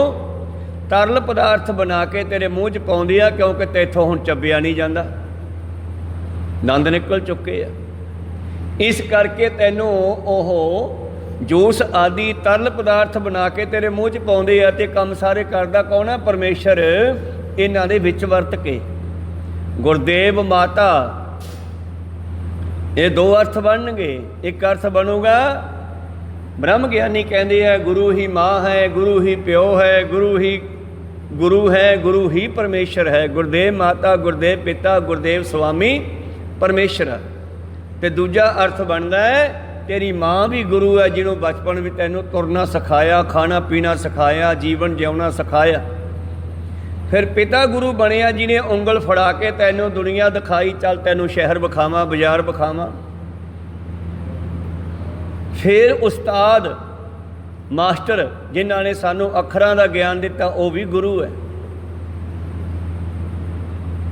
ਤਰਲ ਪਦਾਰਥ ਬਣਾ ਕੇ ਤੇਰੇ ਮੂੰਹ 'ਚ ਪਾਉਂਦੇ ਆ, ਕਿਉਂਕਿ ਤੇਥੋਂ ਹੁਣ ਚੱਬਿਆ ਨਹੀਂ ਜਾਂਦਾ, ਦੰਦ ਨਿਕਲ ਚੁੱਕੇ ਆ। ਇਸ ਕਰਕੇ ਤੈਨੂੰ ਉਹ ਜੂਸ ਆਦਿ ਤਰਲ ਪਦਾਰਥ ਬਣਾ ਕੇ ਤੇਰੇ ਮੂੰਹ 'ਚ ਪਾਉਂਦੇ ਆ। ਤੇ ਕੰਮ ਸਾਰੇ ਕਰਦਾ ਕੌਣ ਹੈ? ਪਰਮੇਸ਼ਰ। ਇਹਨਾਂ ਦੇ ਵਿੱਚ ਵਰਤ ਕੇ ਗੁਰਦੇਵ ਮਾਤਾ, ਇਹ ਦੋ ਅਰਥ ਬਣਨਗੇ। ਇੱਕ ਅਰਥ ਬਣੂਗਾ, ਬ੍ਰਹਮ ਗਿਆਨੀ ਕਹਿੰਦੇ ਆ ਗੁਰੂ ਹੀ ਮਾਂ ਹੈ, ਗੁਰੂ ਹੀ ਪਿਓ ਹੈ, ਗੁਰੂ ਹੀ ਗੁਰੂ ਹੈ, ਗੁਰੂ ਹੀ ਪਰਮੇਸ਼ਰ ਹੈ। ਗੁਰਦੇਵ ਮਾਤਾ, ਗੁਰਦੇਵ ਪਿਤਾ, ਗੁਰਦੇਵ ਸਵਾਮੀ ਪਰਮੇਸ਼ਰ। ਤੇ ਦੂਜਾ ਅਰਥ ਬਣਦਾ ਹੈ, ਤੇਰੀ ਮਾਂ ਵੀ ਗੁਰੂ ਹੈ, ਜਿਹਨੂੰ ਬਚਪਨ ਵਿੱਚ ਤੈਨੂੰ ਤੁਰਨਾ ਸਿਖਾਇਆ, ਖਾਣਾ ਪੀਣਾ ਸਿਖਾਇਆ, ਜੀਵਨ ਜਿਉਣਾ ਸਿਖਾਇਆ। ਫਿਰ ਪਿਤਾ ਗੁਰੂ ਬਣਿਆ, ਜਿਹਨੇ ਉਂਗਲ ਫੜਾ ਕੇ ਤੈਨੂੰ ਦੁਨੀਆ ਦਿਖਾਈ, ਚੱਲ ਤੈਨੂੰ ਸ਼ਹਿਰ ਵਿਖਾਵਾਂ, ਬਾਜ਼ਾਰ ਵਿਖਾਵਾਂ। ਫਿਰ ਉਸਤਾਦ ਮਾਸਟਰ, ਜਿਨ੍ਹਾਂ ਨੇ ਸਾਨੂੰ ਅੱਖਰਾਂ ਦਾ ਗਿਆਨ ਦਿੱਤਾ, ਉਹ ਵੀ ਗੁਰੂ ਹੈ।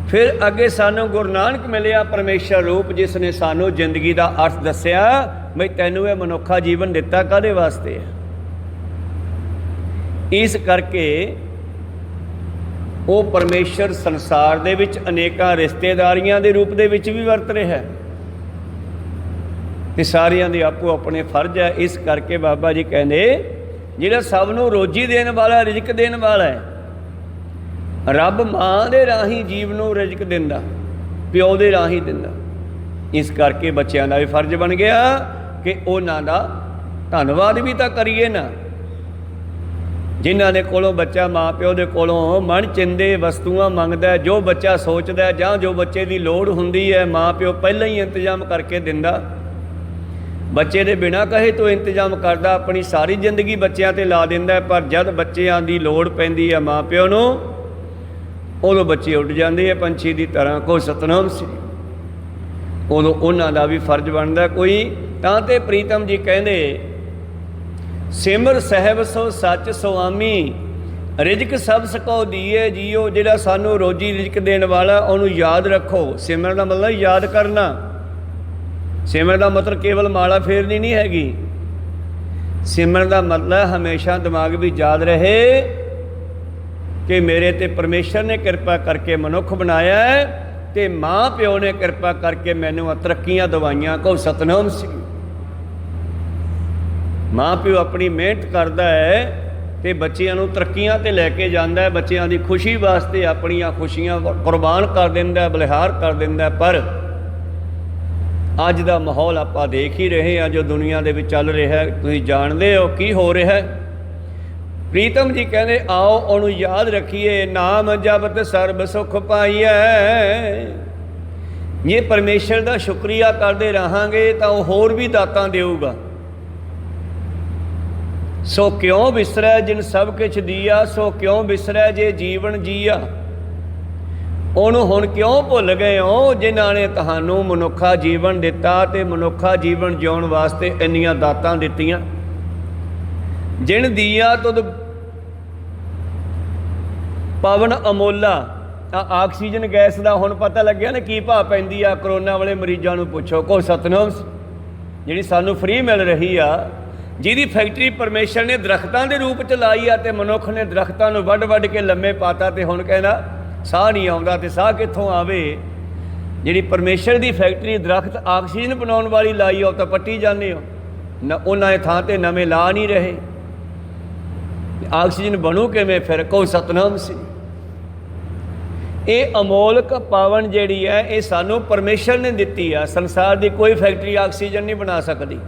ਫਿਰ ਅੱਗੇ ਸਾਨੂੰ ਗੁਰੂ ਨਾਨਕ ਮਿਲਿਆ, ਪਰਮੇਸ਼ਰ ਰੂਪ, ਜਿਸ ਨੇ ਸਾਨੂੰ ਜ਼ਿੰਦਗੀ ਦਾ ਅਰਥ ਦੱਸਿਆ। ਬਈ ਤੈਨੂੰ ਇਹ ਮਨੁੱਖਾ ਜੀਵਨ ਦਿੱਤਾ ਕਾਹਦੇ ਵਾਸਤੇ ਹੈ? ਇਸ ਕਰਕੇ ਉਹ ਪਰਮੇਸ਼ਰ ਸੰਸਾਰ ਦੇ ਵਿੱਚ ਅਨੇਕਾਂ ਰਿਸ਼ਤੇਦਾਰੀਆਂ ਦੇ ਰੂਪ ਦੇ ਵਿੱਚ ਵੀ ਵਰਤ ਰਿਹਾ ਹੈ। ਤੇ ਸਾਰਿਆਂ ਦੇ ਆਪੋ ਆਪਣੇ ਫਰਜ਼ ਹੈ। ਇਸ ਕਰਕੇ ਬਾਬਾ ਜੀ ਕਹਿੰਦੇ, ਜਿਹੜਾ ਸਭ ਨੂੰ ਰੋਜੀ ਦੇਣ ਵਾਲਾ, ਰਿਜ਼ਕ ਦੇਣ ਵਾਲਾ ਹੈ, ਰੱਬ ਮਾਂ ਦੇ ਰਾਹੀਂ ਜੀਵ ਨੂੰ ਰਿਜ਼ਕ ਦਿੰਦਾ, ਪਿਓ ਦੇ ਰਾਹੀਂ ਦਿੰਦਾ। ਇਸ ਕਰਕੇ ਬੱਚਿਆਂ ਦਾ ਵੀ ਫਰਜ਼ ਬਣ ਗਿਆ ਕਿ ਉਹਨਾਂ ਦਾ ਧੰਨਵਾਦ ਵੀ ਤਾਂ ਕਰੀਏ ਨਾ। ਜਿਨ੍ਹਾਂ ਦੇ ਕੋਲੋਂ ਬੱਚਾ ਮਾਂ ਪਿਓ ਦੇ ਕੋਲੋਂ ਮਨ ਚਿੰਦੇ ਵਸਤੂਆਂ ਮੰਗਦਾ, ਜੋ ਬੱਚਾ ਸੋਚਦਾ ਜਾਂ ਜੋ ਬੱਚੇ ਦੀ ਲੋੜ ਹੁੰਦੀ ਹੈ, ਮਾਂ ਪਿਓ ਪਹਿਲਾਂ ਹੀ ਇੰਤਜ਼ਾਮ ਕਰਕੇ ਦਿੰਦਾ। ਬੱਚੇ ਦੇ ਬਿਨਾਂ ਕਹੇ ਤੋਂ ਇੰਤਜ਼ਾਮ ਕਰਦਾ, ਆਪਣੀ ਸਾਰੀ ਜ਼ਿੰਦਗੀ ਬੱਚਿਆਂ 'ਤੇ ਲਾ ਦਿੰਦਾ। ਪਰ ਜਦ ਬੱਚਿਆਂ ਦੀ ਲੋੜ ਪੈਂਦੀ ਹੈ ਮਾਂ ਪਿਓ ਨੂੰ, ਉਦੋਂ ਬੱਚੇ ਉੱਡ ਜਾਂਦੇ ਆ ਪੰਛੀ ਦੀ ਤਰ੍ਹਾਂ। ਕੋਈ ਸਤਨਾਮ ਸੀ, ਉਦੋਂ ਉਹਨਾਂ ਦਾ ਵੀ ਫਰਜ਼ ਬਣਦਾ ਕੋਈ। ਤਾਂ ਤੇ ਪ੍ਰੀਤਮ ਜੀ ਕਹਿੰਦੇ, ਸਿਮਰ ਸਾਹਿਬ ਸੋ ਸੱਚ ਸੁਆਮੀ, ਰਿਜ਼ਕ ਸਭ ਸਕੋ ਦੀਏ ਜੀਓ। ਜਿਹੜਾ ਸਾਨੂੰ ਰੋਜੀ ਰਿਜ਼ਕ ਦੇਣ ਵਾਲਾ, ਉਹਨੂੰ ਯਾਦ ਰੱਖੋ। ਸਿਮਰਨ ਦਾ ਮਤਲਬ ਯਾਦ ਕਰਨਾ। ਸਿਮਰਨ ਦਾ ਮਤਲਬ ਕੇਵਲ ਮਾਲਾ ਫੇਰਨੀ ਨਹੀਂ ਹੈਗੀ। ਸਿਮਰਨ ਦਾ ਮਤਲਬ ਹਮੇਸ਼ਾ ਦਿਮਾਗ ਵੀ ਯਾਦ ਰਹੇ ਕਿ ਮੇਰੇ ਤੇ ਪਰਮੇਸ਼ਰ ਨੇ ਕਿਰਪਾ ਕਰਕੇ ਮਨੁੱਖ ਬਣਾਇਆ ਹੈ, ਤੇ ਮਾਂ ਪਿਓ ਨੇ ਕਿਰਪਾ ਕਰਕੇ ਮੈਨੂੰ ਤਰੱਕੀਆਂ ਦਵਾਈਆਂ। ਕਹੋ ਸਤਨਾਮ ਸਿੰਘ। ਮਾਂ ਪਿਓ ਆਪਣੀ ਮਿਹਨਤ ਕਰਦਾ ਹੈ ਤੇ ਬੱਚਿਆਂ ਨੂੰ ਤਰੱਕੀਆਂ 'ਤੇ ਲੈ ਕੇ ਜਾਂਦਾ ਹੈ। ਬੱਚਿਆਂ ਦੀ ਖੁਸ਼ੀ ਵਾਸਤੇ ਆਪਣੀਆਂ ਖੁਸ਼ੀਆਂ ਕੁਰਬਾਨ ਕਰ ਦਿੰਦਾ, ਬਲਿਹਾਰ ਕਰ ਦਿੰਦਾ। ਪਰ ਅੱਜ ਦਾ ਮਾਹੌਲ ਆਪਾਂ ਦੇਖ ਹੀ ਰਹੇ ਹਾਂ, ਜੋ ਦੁਨੀਆ ਦੇ ਵਿੱਚ ਚੱਲ ਰਿਹਾ, ਤੁਸੀਂ ਜਾਣਦੇ ਹੋ ਕੀ ਹੋ ਰਿਹਾ। ਪ੍ਰੀਤਮ ਜੀ ਕਹਿੰਦੇ, ਆਓ ਉਹਨੂੰ ਯਾਦ ਰੱਖੀਏ। ਨਾਮ ਜਪਤ ਸਰਬ ਸੁਖ ਪਾਈਐ। ਜੇ ਪਰਮੇਸ਼ਰ ਦਾ ਸ਼ੁਕਰੀਆ ਕਰਦੇ ਰਹਾਂਗੇ ਤਾਂ ਉਹ ਹੋਰ ਵੀ ਦਾਤਾਂ ਦੇਊਗਾ। ਸੋ ਕਿਉਂ ਵਿਸਰੈ ਜਿਨ ਸਭ ਕੁਛ ਦੀਆ, ਸੋ ਕਿਉਂ ਵਿਸਰੈ ਜੇ ਜੀਵਨ ਜੀਆ। ਉਹਨੂੰ ਹੁਣ ਕਿਉਂ ਭੁੱਲ ਗਏ ਹੋ, ਜਿਨ੍ਹਾਂ ਨੇ ਤੁਹਾਨੂੰ ਮਨੁੱਖਾ ਜੀਵਨ ਦਿੱਤਾ ਤੇ ਮਨੁੱਖਾ ਜੀਵਨ ਜਿਉਣ ਵਾਸਤੇ ਇੰਨੀਆਂ ਦਾਤਾਂ ਦਿੱਤੀਆਂ। ਜਿਨ ਦੀਆ ਤੁਧ ਪਵਨ ਅਮੋਲਾ, ਆਕਸੀਜਨ ਗੈਸ ਦਾ ਹੁਣ ਪਤਾ ਲੱਗਿਆ ਨਾ ਕੀ ਭਾਅ ਪੈਂਦੀ ਆ। ਕਰੋਨਾ ਵਾਲੇ ਮਰੀਜ਼ਾਂ ਨੂੰ ਪੁੱਛੋ, ਕੋ ਸਤਨਾਮ ਜਿਹੜੀ ਸਾਨੂੰ ਫ੍ਰੀ ਮਿਲ ਰਹੀ ਆ, ਜਿਹਦੀ ਫੈਕਟਰੀ ਪਰਮੇਸ਼ਰ ਨੇ ਦਰਖਤਾਂ ਦੇ ਰੂਪ 'ਚ ਲਾਈ ਆ, ਅਤੇ ਮਨੁੱਖ ਨੇ ਦਰਖਤਾਂ ਨੂੰ ਵੱਢ ਵੱਢ ਕੇ ਲੰਮੇ ਪਾਤਾ, ਅਤੇ ਹੁਣ ਕਹਿੰਦਾ ਸਾਹ ਨਹੀਂ ਆਉਂਦਾ। ਅਤੇ ਸਾਹ ਕਿੱਥੋਂ ਆਵੇ? ਜਿਹੜੀ ਪਰਮੇਸ਼ਰ ਦੀ ਫੈਕਟਰੀ ਦਰਖਤ ਆਕਸੀਜਨ ਬਣਾਉਣ ਵਾਲੀ ਲਾਈ ਆ, ਉਹ ਤਾਂ ਪੱਟੀ ਜਾਂਦੇ ਹੋ ਨਾ, ਉਹਨਾਂ ਦੇ ਥਾਂ 'ਤੇ ਨਵੇਂ ਲਾ ਨਹੀਂ ਰਹੇ। ਆਕਸੀਜਨ ਬਣੂ ਕਿਵੇਂ ਫਿਰ? ਕੋ ਸਤਨਾਮ ਸੀ। ਇਹ ਅਮੋਲਕ ਪਾਵਨ ਜਿਹੜੀ ਹੈ ਇਹ ਸਾਨੂੰ ਪਰਮੇਸ਼ਰ ਨੇ ਦਿੱਤੀ ਆ। ਸੰਸਾਰ ਦੀ ਕੋਈ ਫੈਕਟਰੀ ਆਕਸੀਜਨ ਨਹੀਂ ਬਣਾ ਸਕਦੀ,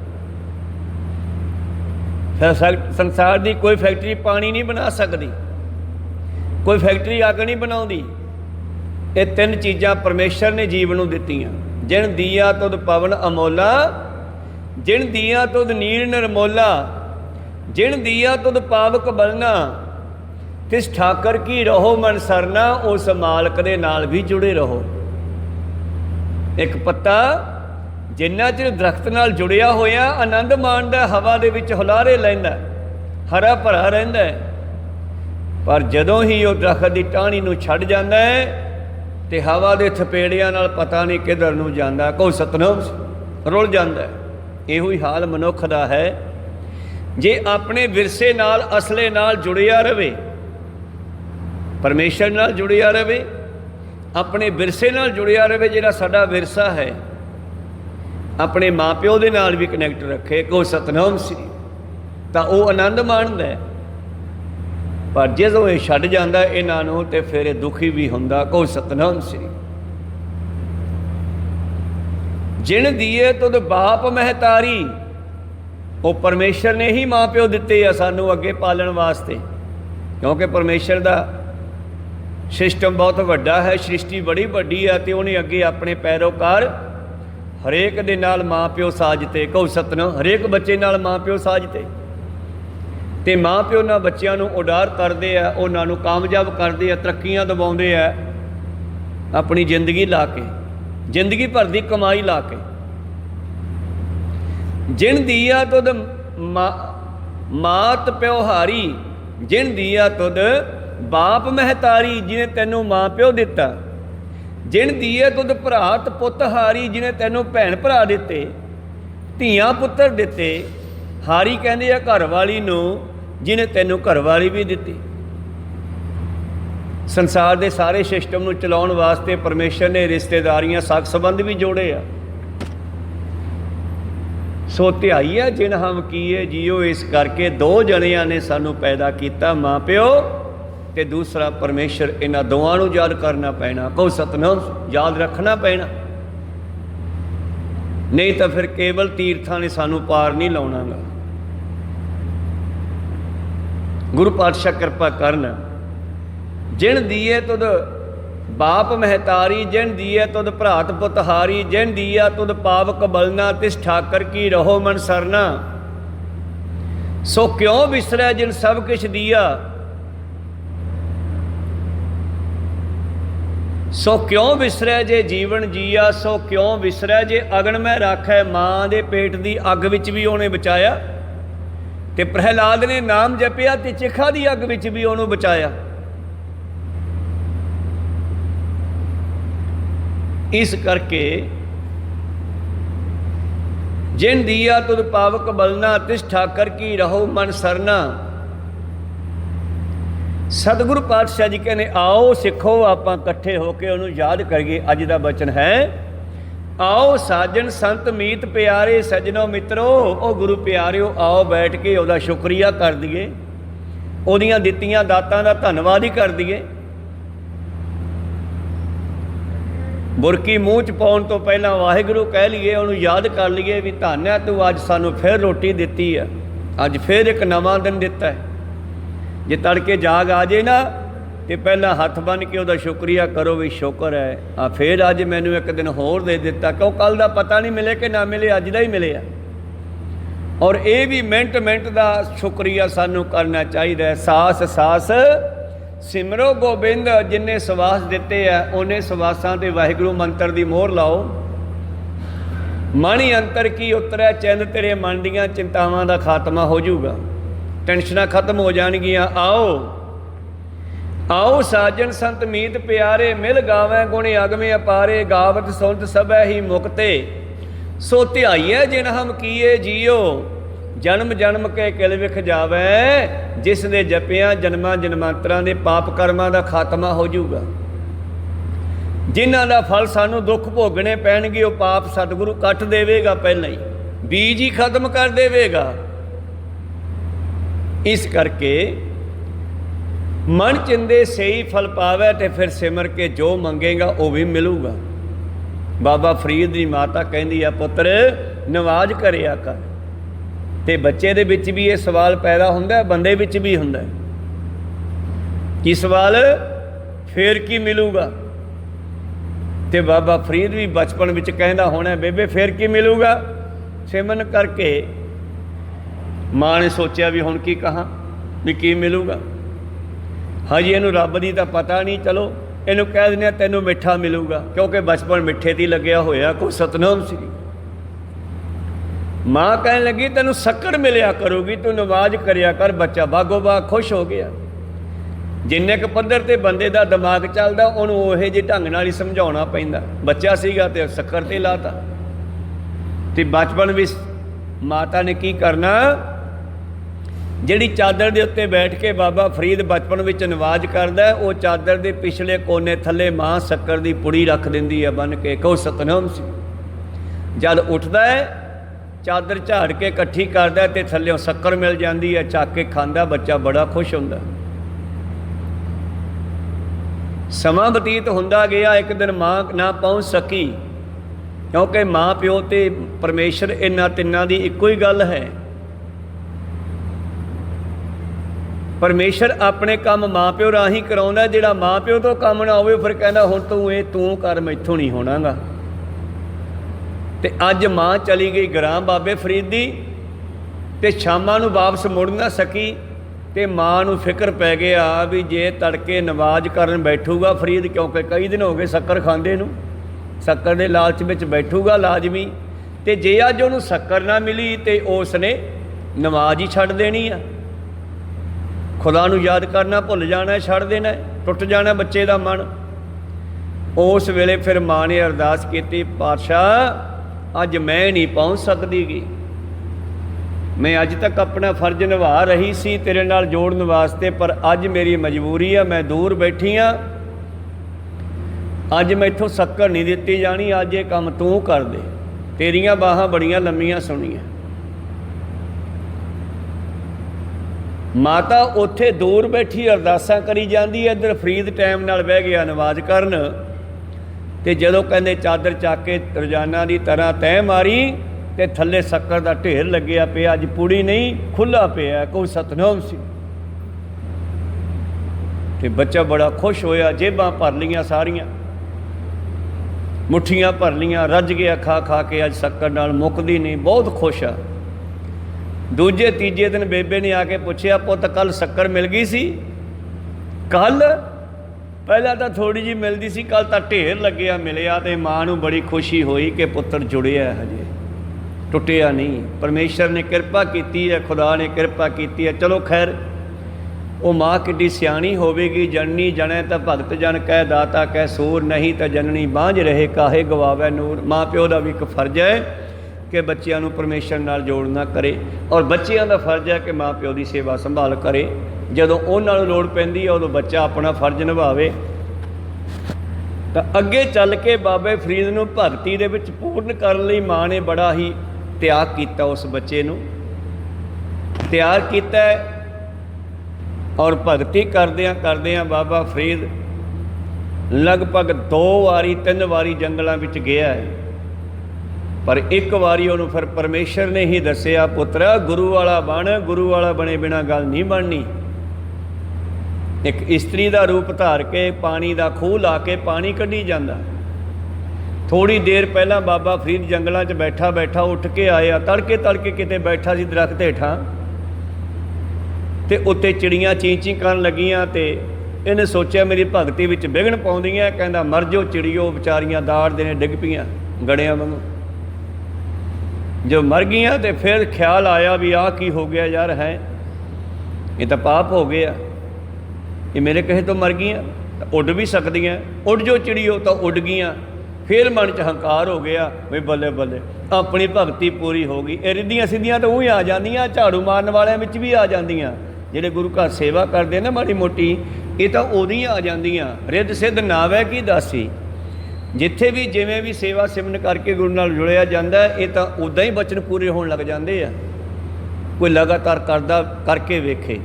ਸੰਸਾਰ ਦੀ ਕੋਈ ਫੈਕਟਰੀ ਪਾਣੀ ਨਹੀਂ ਬਣਾ ਸਕਦੀ, ਕੋਈ ਫੈਕਟਰੀ ਅੱਗ ਨਹੀਂ ਬਣਾਉਂਦੀ। ਇਹ ਤਿੰਨ ਚੀਜ਼ਾਂ ਪਰਮੇਸ਼ਰ ਨੇ ਜੀਵ ਨੂੰ ਦਿੱਤੀਆਂ। ਜਿਨ ਦੀਆ ਤੁਧ ਪਵਨ ਅਮੋਲਾ, ਜਿਨ ਦੀਆ ਤੁਧ ਨੀਰ ਨਿਰਮੋਲਾ, ਜਿਨ ਦੀਆ ਤੁਧ ਪਾਵਕ ਬਲਨਾ, ਤਿਸ ਠਾਕਰ ਕੀ ਰਹੋ ਮਨ ਸਰਨਾ। ਉਸ ਮਾਲਕ ਦੇ ਨਾਲ ਵੀ ਜੁੜੇ ਰਹੋ। ਇੱਕ ਪੱਤਾ ਜਿੰਨਾ ਚਿਰ ਦਰਖਤ ਨਾਲ ਜੁੜਿਆ ਹੋਇਆ ਆਨੰਦ ਮਾਣਦਾ, ਹਵਾ ਦੇ ਵਿੱਚ ਹੁਲਾਰੇ ਲੈਂਦਾ, ਹਰਾ ਭਰਾ ਰਹਿੰਦਾ, ਪਰ ਜਦੋਂ ਹੀ ਉਹ ਦਰਖਤ ਦੀ ਟਾਹਣੀ ਨੂੰ ਛੱਡ ਜਾਂਦਾ ਹੈ ਤੇ ਹਵਾ ਦੇ ਥਪੇੜਿਆਂ ਨਾਲ ਪਤਾ ਨਹੀਂ ਕਿੱਧਰ ਨੂੰ ਜਾਂਦਾ, ਕੋਈ ਸਤਨਾਮ ਰੁਲ ਜਾਂਦਾ। ਇਹੋ ਹੀ ਹਾਲ ਮਨੁੱਖ ਦਾ ਹੈ। ਜੇ ਆਪਣੇ ਵਿਰਸੇ ਨਾਲ, ਅਸਲੇ ਨਾਲ ਜੁੜਿਆ ਰਹੇ, ਪਰਮੇਸ਼ਰ ਨਾਲ ਜੁੜਿਆ ਰਹੇ, ਆਪਣੇ ਵਿਰਸੇ ਨਾਲ ਜੁੜਿਆ ਰਹੇ, ਜਿਹੜਾ ਸਾਡਾ ਵਿਰਸਾ ਹੈ, ਆਪਣੇ ਮਾਂ ਪਿਓ ਦੇ ਨਾਲ ਵੀ ਕਨੈਕਟ ਰੱਖੇ, ਕੋ ਸਤਨਾਮ ਸ੍ਰੀ, ਤਾਂ ਉਹ ਆਨੰਦ ਮਾਣਦਾ ਹੈ। ਪਰ ਜਦੋਂ ਇਹ ਛੱਡ ਜਾਂਦਾ ਇਹਨਾਂ ਨੂੰ ਤੇ ਫਿਰ ਇਹ ਦੁਖੀ ਵੀ ਹੁੰਦਾ, ਕੋ ਸਤਨਾਮ ਸ੍ਰੀ। ਜਿਨ ਦੀਏ ਤੁਧ ਬਾਪ ਮਹਿਤਾਰੀ, ਉਹ ਪਰਮੇਸ਼ਰ ਨੇ ਹੀ ਮਾਂ ਪਿਓ ਦਿੱਤੇ ਆ ਸਾਨੂੰ ਅੱਗੇ ਪਾਲਣ ਵਾਸਤੇ, ਕਿਉਂਕਿ ਪਰਮੇਸ਼ਰ ਦਾ ਸਿਸਟਮ ਬਹੁਤ ਵੱਡਾ ਹੈ, ਸ੍ਰਿਸ਼ਟੀ ਬੜੀ ਵੱਡੀ ਹੈ, ਅਤੇ ਉਹਨੇ ਅੱਗੇ ਆਪਣੇ ਪੈਰੋਕਾਰ ਹਰੇਕ ਦੇ ਨਾਲ ਮਾਂ ਪਿਓ ਸਾਜਤੇ, ਕਹੋ ਸਤਨਾਮ। ਹਰੇਕ ਬੱਚੇ ਨਾਲ ਮਾਂ ਪਿਓ ਸਾਜਤੇ, ਅਤੇ ਮਾਂ ਪਿਓ ਨਾਲ ਬੱਚਿਆਂ ਨੂੰ ਉਡਾਰ ਕਰਦੇ ਆ, ਉਹਨਾਂ ਨੂੰ ਕਾਮਯਾਬ ਕਰਦੇ ਆ, ਤਰੱਕੀਆਂ ਦਿਵਾਉਂਦੇ ਆ, ਆਪਣੀ ਜ਼ਿੰਦਗੀ ਲਾ ਕੇ, ਜ਼ਿੰਦਗੀ ਭਰ ਦੀ ਕਮਾਈ ਲਾ ਕੇ। ਜਿਨ ਦੀਆ ਤੁਧ ਮਾਤ ਪਿਓ ਹਾਰੀ, ਜਿਨ ਦੀਆ ਤੁਧ ਬਾਪ ਮਹਿਤਾਰੀ, ਜਿਹਨੇ ਤੈਨੂੰ ਮਾਂ ਪਿਓ ਦਿੱਤਾ। ਜਿਨ ਦੀਏ ਤੁਧ ਭਰਾਤ ਪੁੱਤ ਹਾਰੀ, ਜਿਹਨੇ ਤੈਨੂੰ ਭੈਣ ਭਰਾ ਦਿੱਤੇ, ਧੀਆਂ ਪੁੱਤਰ ਦਿੱਤੇ। ਹਾਰੀ ਕਹਿੰਦੇ ਆ ਘਰ ਵਾਲੀ ਨੂੰ, ਜਿਹਨੇ ਤੈਨੂੰ ਘਰ ਵਾਲੀ ਵੀ ਦਿੱਤੀ। ਸੰਸਾਰ ਦੇ ਸਾਰੇ ਸਿਸਟਮ ਨੂੰ ਚਲਾਉਣ ਵਾਸਤੇ ਪਰਮੇਸ਼ਰ ਨੇ ਰਿਸ਼ਤੇਦਾਰੀਆਂ, ਸਾਕ ਸੰਬੰਧ ਵੀ ਜੋੜੇ ਆ। ਸੋ ਧਿਆਈ ਹੈ ਜਿਨ ਹਮ ਕੀਏ ਜੀਓ, ਇਸ ਕਰਕੇ ਦੋ ਜਣਿਆਂ ਨੇ ਸਾਨੂੰ ਪੈਦਾ ਕੀਤਾ, ਮਾਂ ਪਿਓ ਤੇ ਦੂਸਰਾ ਪਰਮੇਸ਼ਰ। ਇਹਨਾਂ ਦੋਵਾਂ ਨੂੰ ਯਾਦ ਕਰਨਾ ਪੈਣਾ, ਕਹੋ ਸਤਨਾਮ, ਯਾਦ ਰੱਖਣਾ ਪੈਣਾ, ਨਹੀਂ ਤਾਂ ਫਿਰ ਕੇਵਲ ਤੀਰਥਾਂ ਨੇ ਸਾਨੂੰ ਪਾਰ ਨਹੀਂ ਲਾਉਣਾ ਗਾ। ਗੁਰੂ ਪਾਤਸ਼ਾਹ ਕਿਰਪਾ ਕਰਨ। ਜਿਨ ਦੀਏ ਤੁਧ ਬਾਪ ਮਹਿਤਾਰੀ, ਜਿਨ ਦੀਏ ਤੁਧ ਭਰਾਤ ਪੁੱਤ ਹਾਰੀ, ਜਿਨ ਦੀਆ ਤੁਧ ਪਾਵਕ ਬਲਨਾ, ਤਿਸ ਠਾਕਰ ਕੀ ਰਹੋ ਮਨ ਸਰਨਾ। ਸੋ ਕਿਉਂ ਵਿਸਰੈ ਜਿਨ ਸਭ ਕਿਛ ਦੀਆ, ਸੋ ਕਿਉਂ ਵਿਸਰੈ ਜੇ ਜੀਵਨ ਜੀਆ। ਸੋ ਕਿਉਂ ਵਿਸਰੈ ਜੇ ਅਗਨ ਮੈਂ ਰਾਖੈ, ਮਾਂ ਦੇ ਪੇਟ ਦੀ ਅੱਗ ਵਿੱਚ ਵੀ ਉਹਨੇ ਬਚਾਇਆ, ਤੇ ਪ੍ਰਹਿਲਾਦ ਨੇ ਨਾਮ ਜਪਿਆ ਤੇ ਚਿਖਾ ਦੀ ਅੱਗ ਵਿੱਚ ਵੀ ਉਹਨੂੰ ਬਚਾਇਆ। ਇਸ ਕਰਕੇ ਜਿਨ ਦੀਆ ਤੁਧ ਪਾਵਕ ਬਲਨਾ, ਤਿਸ ਠਾਕਰ ਕੀ ਰਹੋ ਮਨ ਸਰਨਾ। ਸਤਿਗੁਰੂ ਪਾਤਸ਼ਾਹ ਜੀ ਕਹਿੰਦੇ ਆਓ ਸਿੱਖੋ, ਆਪਾਂ ਇਕੱਠੇ ਹੋ ਕੇ ਉਹਨੂੰ ਯਾਦ ਕਰੀਏ। ਅੱਜ ਦਾ ਬਚਨ ਹੈ, ਆਓ ਸਾਜਨ ਸੰਤ ਮੀਤ ਪਿਆਰੇ, ਸਜਣੋ ਮਿੱਤਰੋ। ਉਹ ਗੁਰੂ ਪਿਆਰਿਓ, ਆਓ ਬੈਠ ਕੇ ਉਹਦਾ ਸ਼ੁਕਰੀਆ ਕਰ ਦਈਏ, ਉਹਦੀਆਂ ਦਿੱਤੀਆਂ ਦਾਤਾਂ ਦਾ ਧੰਨਵਾਦ ਹੀ ਕਰ ਦਈਏ। ਬੁਰਕੀ ਮੂੰਹ 'ਚ ਪਾਉਣ ਤੋਂ ਪਹਿਲਾਂ ਵਾਹਿਗੁਰੂ ਕਹਿ ਲਈਏ, ਉਹਨੂੰ ਯਾਦ ਕਰ ਲਈਏ ਵੀ ਧੰਨ ਹੈ ਤੂੰ, ਅੱਜ ਸਾਨੂੰ ਫਿਰ ਰੋਟੀ ਦਿੱਤੀ ਹੈ, ਅੱਜ ਫਿਰ ਇੱਕ ਨਵਾਂ ਦਿਨ ਦਿੱਤਾ ਹੈ। ਜੇ ਤੜਕੇ ਜਾਗ ਆ ਜੇ ਨਾ ਤੇ ਪਹਿਲਾਂ ਹੱਥ ਬੰਨ੍ਹ ਕੇ ਉਹਦਾ ਸ਼ੁਕਰੀਆ ਕਰੋ ਵੀ ਸ਼ੁਕਰ ਹੈ ਆ ਫਿਰ ਅੱਜ ਮੈਨੂੰ ਇੱਕ ਦਿਨ ਹੋਰ ਦੇ ਦਿੱਤਾ, ਕਿਉਂ ਕੱਲ੍ਹ ਦਾ ਪਤਾ ਨਹੀਂ ਮਿਲੇ ਕਿ ਨਾ ਮਿਲੇ, ਅੱਜ ਦਾ ਹੀ ਮਿਲਿਆ। ਔਰ ਇਹ ਵੀ ਮਿੰਟ ਮਿੰਟ ਦਾ ਸ਼ੁਕਰੀਆ ਸਾਨੂੰ ਕਰਨਾ ਚਾਹੀਦਾ ਹੈ। ਸਾਸ ਸਾਸ ਸਿਮਰੋ ਗੋਬਿੰਦ, ਜਿੰਨੇ ਸਵਾਸ ਦਿੱਤੇ ਆ ਉਹਨੇ ਸਵਾਸਾਂ 'ਤੇ ਵਾਹਿਗੁਰੂ ਮੰਤਰ ਦੀ ਮੋਹਰ ਲਾਓ। ਮਣੀ ਅੰਤਰ ਕੀ ਉਤਰੈ ਚਿੰਦ, ਤੇਰੇ ਮਨ ਦੀਆਂ ਚਿੰਤਾਵਾਂ ਦਾ ਖਾਤਮਾ ਹੋ ਜਾਊਗਾ, ਟੈਨਸ਼ਨਾਂ ਖਤਮ ਹੋ ਜਾਣਗੀਆਂ। ਆਓ आओ साजन संत मीत प्यारे, मिल गावै गुण अगमे अपारे। गावत सुनत सबै ही मुक्ते, सो ध्याइयै जिन हम कीए जियो। जन्म जन्म के किल विख जावै, जिस दे जपिया जन्मां जन्मांतरां दे पाप कर्मां दा खात्मा हो जाऊगा। जिन्हां दा फल सानू दुख भोगने पैणगे, वो पाप सतगुरु कट देवेगा, पहलां ही बीज ही खत्म कर देवेगा। इस करके मन चिंदे सही फल पावे, तो फिर सिमर के जो मंगेगा वो भी मिलूगा। बाबा फरीद की माता कहती है, पुत्र नवाज करिया कर। तो बच्चे दे विच भी ये सवाल पैदा होंदा है, बंदे विच भी होंदा है। की सवाल? फिर की मिलूगा? तो बाबा फरीद भी बचपन विच कहता होना, बेबे फिर की मिलूगा? सिमरन करके माँ ने सोचा भी हुण की कहाँ भी की मिलूगा। हजे इनू रब की तो पता नहीं, चलो इनू कह दें तेनों मिठा मिलूगा, क्योंकि बचपन मिठे ती लग्या होया। कोई सतनाम श्री। माँ कहने लगी तेनों शक्कर मिलया करूगी, तू नमाज करिया कर। बच्चा बागो बाग खुश हो गया। जिन्ने क पद्धर ते बंदे दा दिमाग चलदा, उहनूं उहे जे ढंग नाल ही समझाउणा पैंदा। बच्चा सीगा ते शक्कर ते लाता। ते बचपन विच माता ने की करना, जिहड़ी चादर दे उत्ते बैठ के बाबा फरीद बचपन विच नवाज करदा है, वो चादर दे पिछले कोने थल्ले माँ शक्कर दी पुड़ी रख दिंदी है बन के। कहो सतनाम सी। जद उठदा है चादर झाड़ के इकट्ठी करदा है, ते थल्लेों शक्कर मिल जाती है, चक के खांदा। बच्चा बड़ा खुश हुंदा। समा बतीत हुंदा गया। एक दिन माँ ना पहुँच सकी, क्योंकि माँ प्यो ते परमेश्वर इन्हां तिन्नां दी इक्को ही गल है। परमेश्वर अपने काम माँ प्यो राही कराउंदा। जिहड़ा माँ प्यो तो काम ना होवे, फिर कहना हुण तू कर, मैथों नहीं होणागा। ते अज माँ चली गई ग्रां बाबे फरीद दी, ते शामां नूं वापस मुड़ ना सकी। ते माँ नूं फिक्र पै गया भी जे तड़के नवाज करन बैठूगा फरीद, क्योंकि कई दिन हो गए शक्कर खांदे नूं, शक्कर दे लालच विच बैठूगा लाजमी। ते जे अज उहनूं शक्कर ना मिली, ते उसने नमाज ही छड्ड देनी आ। खुदा नूं याद करना भुल जाना, छड़ देना, टुट जाना बच्चे का मन। उस वेले फिर माँ ने अरदास की, पातशाह अज मैं नहीं पहुँच सकती गी। मैं अज तक अपना फर्ज निभा रही सी तेरे नाल जोड़न वास्ते, पर अज मेरी मजबूरी है, मैं दूर बैठी हाँ। अज मैथों शक्कर नहीं दिती जानी, अज ये काम तू कर दे। तेरियां बाहां बड़ियां लंमियां सुनियां। माता उत्थे दूर बैठी अरदासां करी जाती है, इधर फरीद टाइम नाल बह गया नवाज करन। ते जदों कहंदे चादर चक के रोजाना की तरह तैह मारी, ते थल्ले शक्कर का ढेर लग्या पिया। अज पूड़ी नहीं, खुला पिया। कोई सतनाम सी। ते बच्चा बड़ा खुश होया, जेबां भर लियां सारियां, मुठियां भर लियां, रज गया खा खा के। अज शक्कर नाल मुकदी नहीं, बहुत खुश आ। दूजे तीजे दिन बेबे ने आके पूछया, पुत कल शक्कर मिल गई सी? कल पहला तो थोड़ी जी मिलती सी, कल तो ढेर लग्या मिलिया। तो माँ नूं बड़ी खुशी हुई कि पुत्र जुड़िया हजे, टुटिया नहीं। परमेश्वर ने कृपा की है, खुदा ने कृपा की है। चलो खैर, वो माँ किड्डी सियाणी होवेगी। जननी जने तो भगत जन कह दाता कह सूर, नहीं तो जननी बांझ रहे काहे गवावे नूर। माँ प्यो का भी एक फर्ज है कि बच्चों को परमेश्वर नाल जोड़ना करे, और बच्चों का फर्ज है कि माँ प्यो की सेवा संभाल करे। जदों उन्होंने लोड़ पैंदी है उदों बच्चा अपना फर्ज निभावे। तो अगे चल के बाबे फरीद नूं भगती दे विच पूर्ण करने लई माँ ने बड़ा ही त्याग किया। उस बच्चे नूं तैयार किया, और भगती करदियां करदियां बाबा फरीद लगभग 2 वारी 3 वारी जंगलों में गया है। पर एक बारी उन्होंने फिर परमेश्वर ने ही दसिया, पुत्र गुरु वाला बन, गुरु वाला बने बिना गल नहीं बननी। एक इस्त्री का रूप धार के पानी का खूह ला के पानी कढ़ी जाता। थोड़ी देर पहला बाबा फरीद जंगलों च बैठा बैठा उठ के आया, तड़के किते बैठा सी दरख्त हेठां, ते उत्ते चिड़ियाँ चीं चीं करन लगियां। ते इन्हें सोचा मेरी भगती विच विघन पाउंदियां, कहंदा मर जो चिड़ियो, बेचारियां दाड़ देने डिग पियां गड़ियां वांगू। जो मर गई तो फिर ख्याल आया भी आ की हो गया यार, है ये तो पाप हो गया। ये मेरे कहे तो मर गईਆਂ ਤਾਂ ਉੱਡ ਵੀ ਸਕਦੀਆਂ, ਉੱਡ ਜੋ ਚਿੜੀਓ ਤਾਂ ਉੱਡ ਗਈਆਂ। ਫਿਰ ਮਨ 'ਚ ਹੰਕਾਰ ਹੋ ਗਿਆ ਵੀ ਬੱਲੇ ਬੱਲੇ ਆਪਣੀ ਭਗਤੀ ਪੂਰੀ ਹੋ ਗਈ। ਇਹ ਰਿੱਧੀਆਂ ਸਿੱਧੀਆਂ ਤਾਂ ਉਹੀ ਆ ਜਾਂਦੀਆਂ, ਝਾੜੂ ਮਾਰਨ ਵਾਲਿਆਂ ਵਿੱਚ ਵੀ ਆ ਜਾਂਦੀਆਂ। ਜਿਹੜੇ ਗੁਰੂ ਘਰ ਸੇਵਾ ਕਰਦੇ ਨਾ ਮਾੜੀ ਮੋਟੀ, ਇਹ ਤਾਂ ਉਦੋਂ ਆ ਜਾਂਦੀਆਂ। ਰਿੱਧ ਸਿੱਧ ਨਾਵੈ ਕੀ ਦਾਸੀ। ਜਿੱਥੇ ਵੀ ਜਿਵੇਂ ਵੀ ਸੇਵਾ ਸਿਮਰਨ ਕਰਕੇ ਗੁਰੂ ਨਾਲ ਜੁੜਿਆ ਜਾਂਦਾ, ਇਹ ਤਾਂ ਉੱਦਾਂ ਹੀ ਬਚਨ ਪੂਰੇ ਹੋਣ ਲੱਗ ਜਾਂਦੇ ਆ। ਕੋਈ ਲਗਾਤਾਰ ਕਰਦਾ ਕਰਕੇ ਵੇਖੇ।